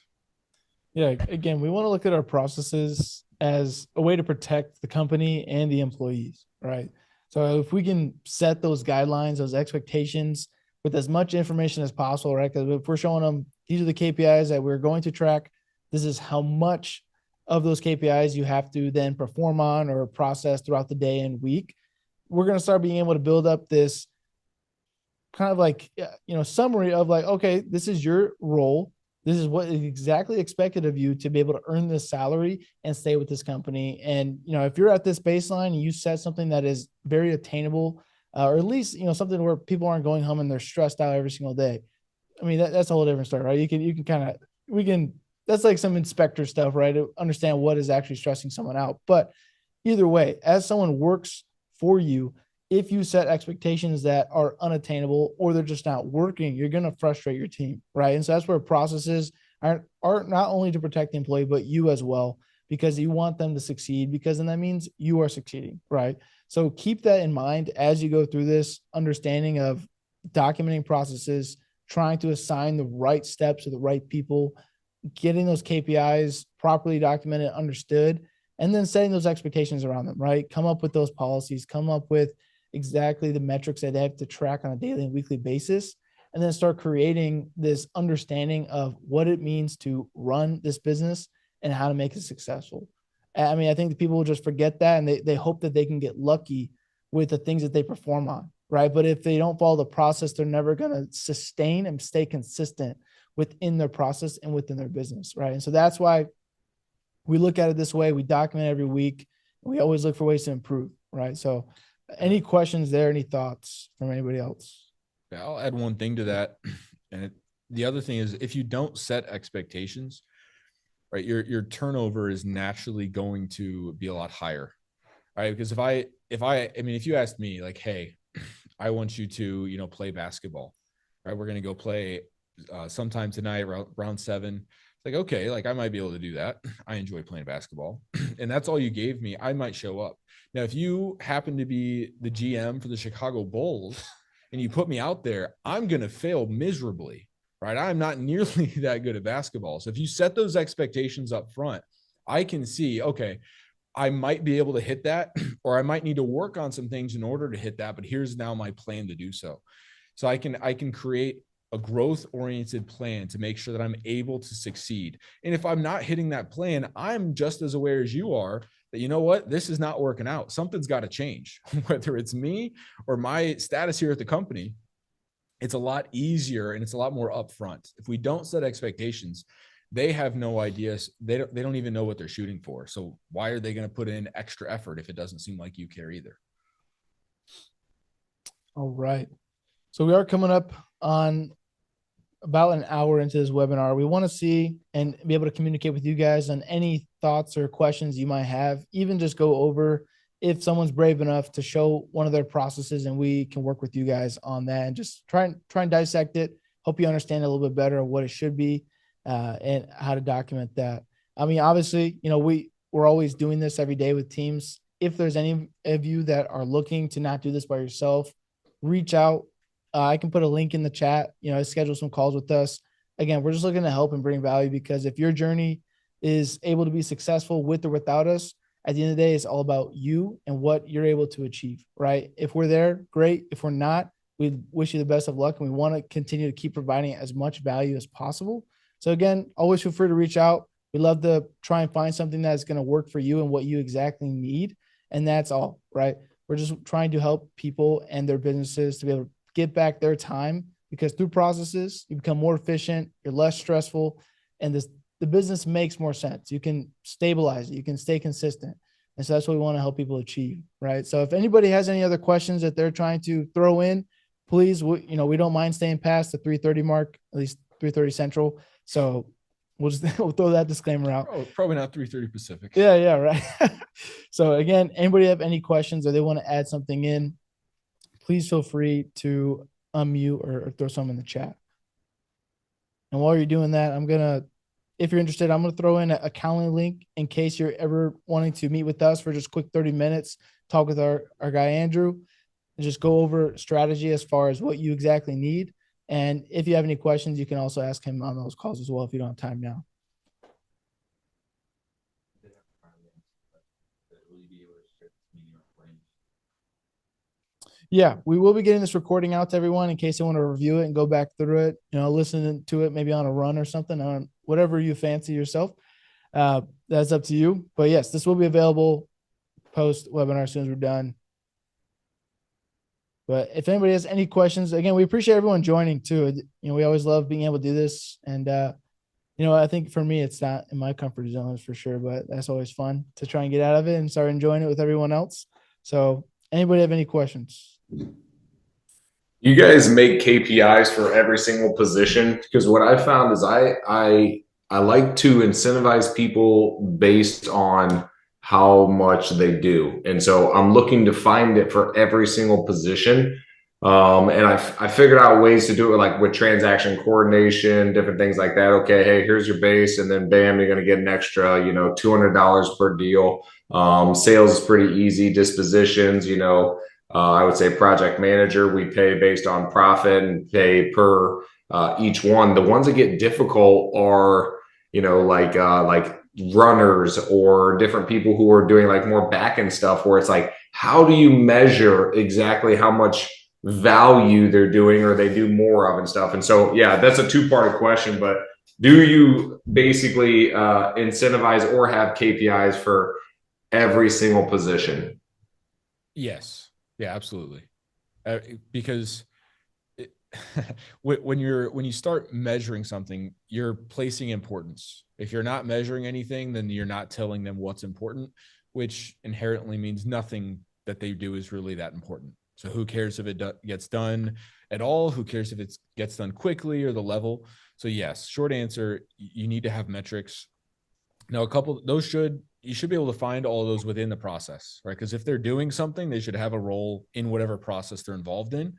Yeah, again, we want to look at our processes as a way to protect the company and the employees, right? So if we can set those guidelines, those expectations with as much information as possible, right? Because if we're showing them these are the KPIs that we're going to track, this is how much of those KPIs you have to then perform on or process throughout the day and week, we're going to start being able to build up this kind of like, summary of like, okay, this is your role. This is what is exactly expected of you to be able to earn this salary and stay with this company. And, if you're at this baseline and you set something that is very attainable, or at least, something where people aren't going home and they're stressed out every single day. I mean, that's a whole different story, right? That's like some inspector stuff, right? To understand what is actually stressing someone out. But either way, as someone works for you, if you set expectations that are unattainable or they're just not working, you're going to frustrate your team, right? And so that's where processes are not only to protect the employee, but you as well, because you want them to succeed, because then that means you are succeeding, right? So keep that in mind as you go through this understanding of documenting processes, trying to assign the right steps to the right people, getting those KPIs properly documented, understood, and then setting those expectations around them, right? Come up with those policies, come up with exactly the metrics that they have to track on a daily and weekly basis, and then start creating this understanding of what it means to run this business and how to make it successful. I mean, I think the people will just forget that, and they hope that they can get lucky with the things that they perform on, right? But if they don't follow the process, they're never going to sustain and stay consistent within their process and within their business, right? And so that's why we look at it this way. We document every week. We always look for ways to improve, right? So any questions there? Any thoughts from anybody else?
Yeah, I'll add one thing to that. And the other thing is, if you don't set expectations, right, your turnover is naturally going to be a lot higher, right? Because if you asked me like, hey, I want you to, play basketball, right? We're going to go play sometime tonight, round 7. Like, okay, like I might be able to do that. I enjoy playing basketball. And that's all you gave me. I might show up. Now, if you happen to be the GM for the Chicago Bulls and you put me out there, I'm going to fail miserably, right? I'm not nearly that good at basketball. So if you set those expectations up front, I can see, okay, I might be able to hit that, or I might need to work on some things in order to hit that, but here's now my plan to do so. So I can create a growth-oriented plan to make sure that I'm able to succeed. And if I'm not hitting that plan, I'm just as aware as you are that, you know what, this is not working out. Something's got to change, whether it's me or my status here at the company. It's a lot easier and it's a lot more upfront. If we don't set expectations, they have no ideas. They don't even know what they're shooting for. So why are they going to put in extra effort if it doesn't seem like you care either?
All right. So we are coming up on about an hour into this webinar. We want to see and be able to communicate with you guys on any thoughts or questions you might have, even just go over if someone's brave enough to show one of their processes, and we can work with you guys on that and just try and dissect it, help you understand a little bit better what it should be and how to document that. I mean, obviously, we're always doing this every day with teams. If there's any of you that are looking to not do this by yourself, reach out. I can put a link in the chat, schedule some calls with us. Again, we're just looking to help and bring value, because if your journey is able to be successful with or without us, at the end of the day, it's all about you and what you're able to achieve, right? If we're there, great. If we're not, we wish you the best of luck, and we want to continue to keep providing as much value as possible. So again, always feel free to reach out. We love to try and find something that's going to work for you and what you exactly need. And that's all, right? We're just trying to help people and their businesses to be able to get back their time, because through processes, you become more efficient, you're less stressful, and the business makes more sense. You can stabilize it, you can stay consistent. And so that's what we want to help people achieve, right? So if anybody has any other questions that they're trying to throw in, please, we don't mind staying past the 3:30 mark, at least 3:30 Central. So we'll throw that disclaimer out.
Oh, probably not 3:30 Pacific.
Yeah, right. So again, anybody have any questions or they want to add something in, please feel free to unmute or throw some in the chat. And while you're doing that, if you're interested, I'm going to throw in a Calendly link in case you're ever wanting to meet with us for just quick 30 minutes, talk with our guy, Andrew, and just go over strategy as far as what you exactly need. And if you have any questions, you can also ask him on those calls as well if you don't have time now. Yeah, we will be getting this recording out to everyone in case they want to review it and go back through it, listen to it maybe on a run or something, on whatever you fancy yourself. That's up to you. But yes, this will be available post webinar as soon as we're done. But if anybody has any questions, again, we appreciate everyone joining too. We always love being able to do this. And, I think for me, it's not in my comfort zones for sure, but that's always fun to try and get out of it and start enjoying it with everyone else. So anybody have any questions?
You guys make KPIs for every single position? Because what I found is I like to incentivize people based on how much they do. And so I'm looking to find it for every single position. And I figured out ways to do it, like with transaction coordination, different things like that. Okay, hey, here's your base, and then bam, you're going to get an extra, $200 per deal. Sales is pretty easy. Dispositions, I would say project manager, we pay based on profit and pay per each one. The ones that get difficult are, like runners or different people who are doing like more back end stuff, where it's like, how do you measure exactly how much value they're doing or they do more of and stuff? And so, yeah, that's a two-part question, but do you basically incentivize or have KPIs for every single position?
Yes. Yeah, absolutely. Because when you start measuring something, you're placing importance. If you're not measuring anything, then you're not telling them what's important, which inherently means nothing that they do is really that important. So who cares if it gets done at all? Who cares if it gets done quickly or the level? So yes, short answer, you need to have metrics. Now, you should be able to find all of those within the process, right? Because if they're doing something, they should have a role in whatever process they're involved in.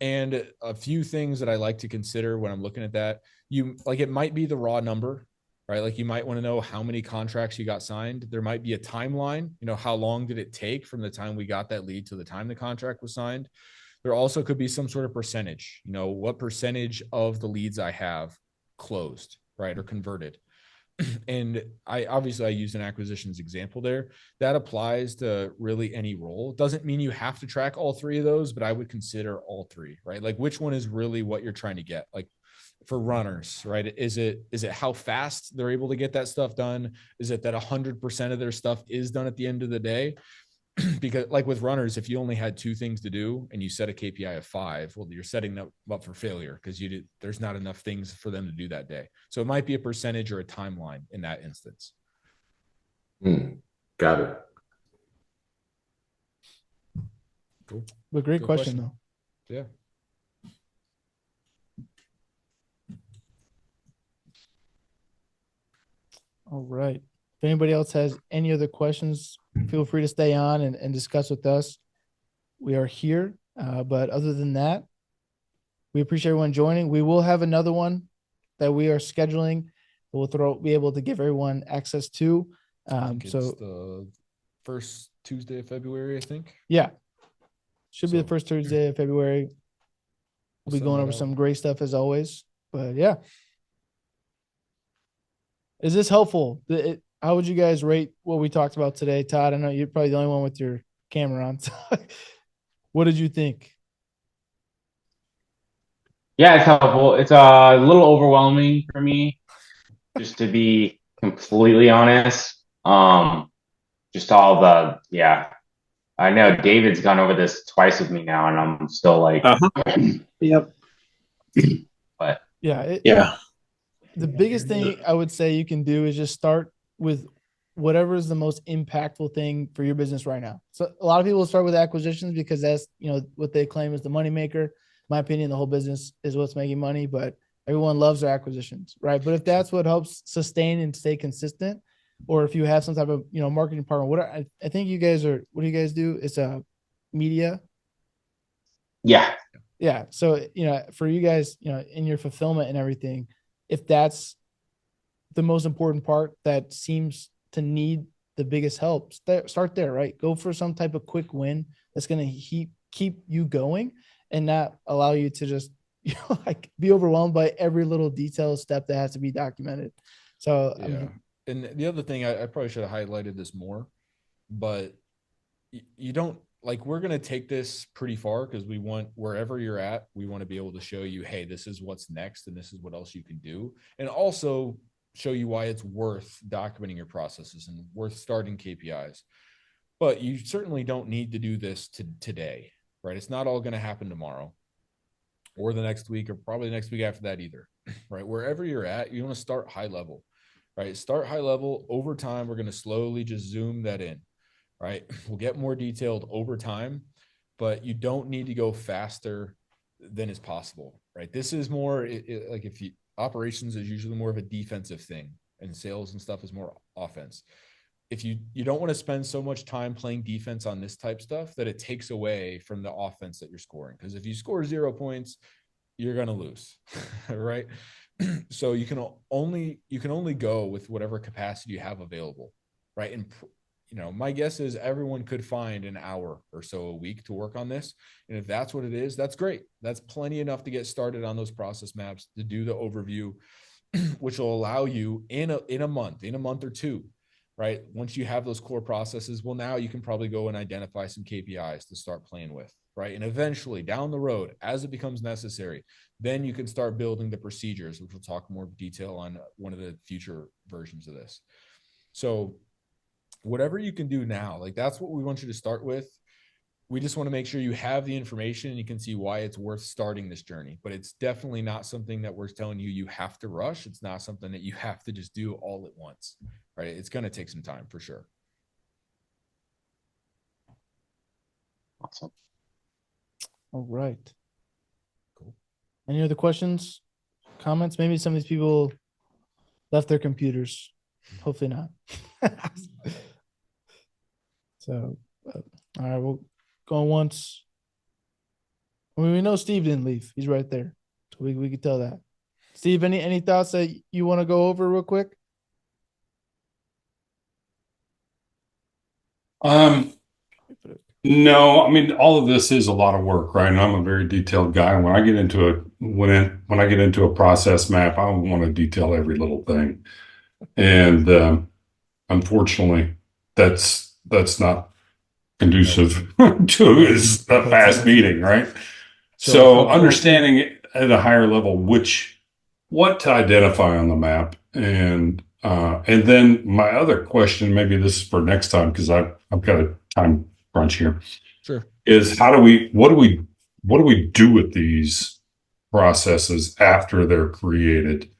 And a few things that I like to consider when I'm looking at that, it might be the raw number, right? Like you might want to know how many contracts you got signed. There might be a timeline, how long did it take from the time we got that lead to the time the contract was signed? There also could be some sort of percentage, what percentage of the leads I have closed, right? Or converted. And I used an acquisitions example there. That applies to really any role. It doesn't mean you have to track all three of those, but I would consider all three, right? Like which one is really what you're trying to get? Like for runners, right? Is it how fast they're able to get that stuff done? Is it that 100% of their stuff is done at the end of the day? Because like with runners, if you only had two things to do and you set a KPI of 5, well, you're setting them up for failure because there's not enough things for them to do that day. So it might be a percentage or a timeline in that instance.
Got it.
Cool.
But great question though.
Yeah.
All right. If anybody else has any other questions, feel free to stay on and discuss with us. We are here. But other than that, we appreciate everyone joining. We will have another one that we are scheduling. We'll be able to give everyone access to.
It's the first Tuesday of February, I think.
Yeah. Should be the first Tuesday of February. We'll be going over
out.
some great stuff as always. But yeah. Is this helpful? How would you guys rate what we talked about today, Todd? I know you're probably the only one with your camera on. What did you think?
Yeah, it's helpful. It's a little overwhelming for me, just to be completely honest. Just all I know David's gone over this twice with me now, and I'm still like,
Yep.
But
Yeah.
The biggest thing I would say you can do is just start with whatever is the most impactful thing for your business right now. So a lot of people start with acquisitions because that's, what they claim is the moneymaker. In my opinion, the whole business is what's making money, but Everyone loves their acquisitions, right? But if that's what helps sustain and stay consistent, or if you have some type of, marketing partner, I think you guys are, what do you guys do? It's a media.
Yeah.
Yeah. So, for you guys, in your fulfillment and everything, if that's the most important part that seems to need the biggest help, start there, right? Go for some type of quick win that's going to keep you going and not allow you to just, like be overwhelmed by every little detail step that has to be documented. So,
Yeah. And the other thing, I probably should have highlighted this more, but you don't, like, we're going to take this pretty far because we want, wherever you're at, we want to be able to show you, hey, this is what's next and this is what else you can do. And also show you why it's worth documenting your processes and worth starting KPIs. But you certainly don't need to do this today, right? It's not all going to happen tomorrow or the next week or probably the next week after that either, right? Wherever you're at, you want to start high level, right? Start high level. Over time, we're going to slowly just zoom that in, right? We'll get more detailed over time, but you don't need to go faster than is possible, right? This is more like operations is usually more of a defensive thing and sales and stuff is more offense. If you don't want to spend so much time playing defense on this type stuff that it takes away from the offense that you're scoring. Because if you score 0 points, you're going to lose, right? So you can only go with whatever capacity you have available, right? And my guess is everyone could find an hour or so a week to work on this. And if that's what it is, that's great. That's plenty enough to get started on those process maps, to do the overview, which will allow you in a month or two, right? Once you have those core processes, well, now you can probably go and identify some KPIs to start playing with, right? And eventually down the road, as it becomes necessary, then you can start building the procedures, which we'll talk more detail on one of the future versions of this. So whatever you can do now, like that's what we want you to start with. We just want to make sure you have the information and you can see why it's worth starting this journey. But it's definitely not something that we're telling you have to rush. It's not something that you have to just do all at once, right? It's going to take some time for sure.
Awesome.
all right.
Cool.
Any other questions, comments? Maybe some of these people left their computers. Hopefully not. So, all right, we'll go once. I mean, we know Steve didn't leave. He's right there. So we could tell that. Steve, any thoughts that you want to go over real quick?
No, I mean, all of this is a lot of work, right? And I'm a very detailed guy. When I get into a process map, I want to detail every little thing. And unfortunately, that's not conducive to a fast meeting, right? So understanding at a higher level what to identify on the map, and then my other question, maybe this is for next time because I've got a time crunch here.
Sure.
Is what do we do with these processes after they're created,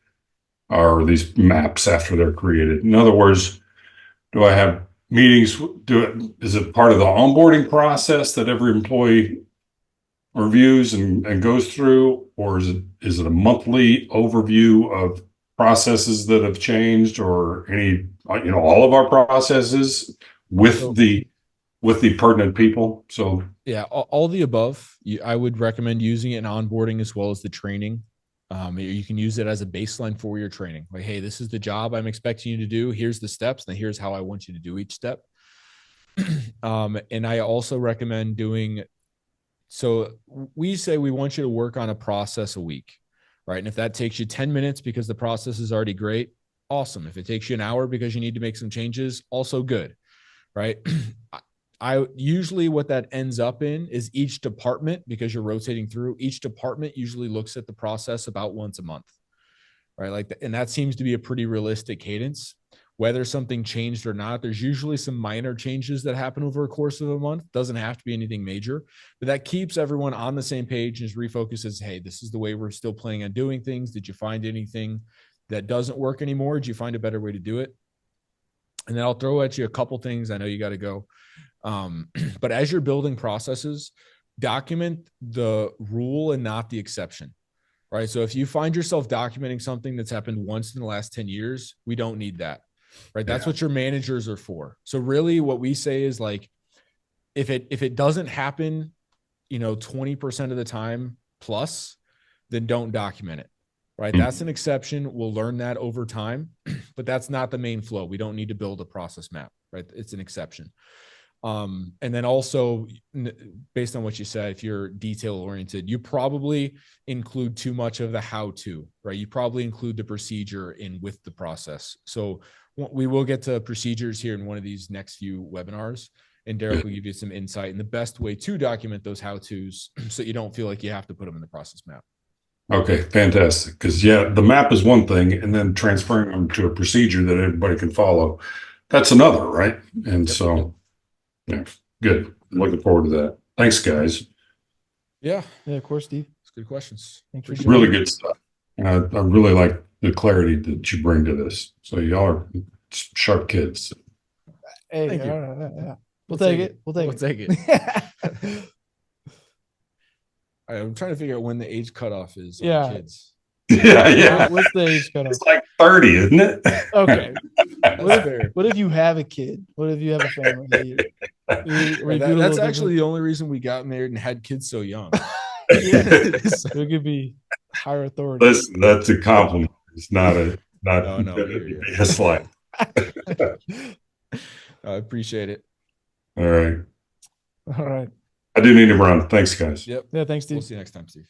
or these maps after they're created? In other words, do I have meetings? Is it part of the onboarding process that every employee reviews and goes through, or is it a monthly overview of processes that have changed, or all of our processes with the pertinent people? So
yeah, all the above. I would recommend using it in onboarding as well as the training. You can use it as a baseline for your training. Like, hey, this is the job I'm expecting you to do. Here's the steps, and here's how I want you to do each step. And I also recommend so we say we want you to work on a process a week, right? And if that takes you 10 minutes because the process is already great, awesome. If it takes you an hour because you need to make some changes, also good, right? I usually what that ends up in is each department, because you're rotating through, each department usually looks at the process about once a month, right? And that seems to be a pretty realistic cadence. Whether something changed or not, there's usually some minor changes that happen over a course of a month. Doesn't have to be anything major, but that keeps everyone on the same page and just refocuses, hey, this is the way we're still planning on doing things. Did you find anything that doesn't work anymore? Did you find a better way to do it? And then I'll throw at you a couple things. I know you got to go. But as you're building processes, document the rule and not the exception, right? So if you find yourself documenting something that's happened once in the last 10 years, we don't need that, right? That's what your managers are for. So really what we say is like, if it doesn't happen, 20% of the time plus, then don't document it, right? That's an exception. We'll learn that over time, but that's not the main flow. We don't need to build a process map, right? It's an exception. And then also based on what you said, if you're detail oriented, you probably include too much of the how-to, right? You probably include the procedure in with the process. So we will get to procedures here in one of these next few webinars, and Derek will give you some insight and the best way to document those how-tos so you don't feel like you have to put them in the process map.
Okay, fantastic. Because the map is one thing, and then transferring them to a procedure that everybody can follow, that's another, right? And so, yeah, good. Looking forward to that. Thanks, guys.
Yeah,
of course, Steve.
it's good questions.
Thanks for
Really
sharing.
good stuff. And I really like the clarity that you bring to this. So y'all are sharp kids.
Hey,
Thank you.
yeah. We'll take it. We'll take it.
it. I'm trying to figure out when the age cutoff is on kids.
Yeah.
What's the age cutoff?
It's like 30, isn't it?
Okay.
That's fair.
What if you have a kid? What if you have a family?
That's actually the only reason we got married and had kids so young.
It could be higher authority.
Listen, that's a compliment. It's not
No,
a slight.
I appreciate it.
All right.
All right.
I do need to run. Thanks, guys.
Yep.
Yeah, thanks, Steve.
We'll see you next time, Steve.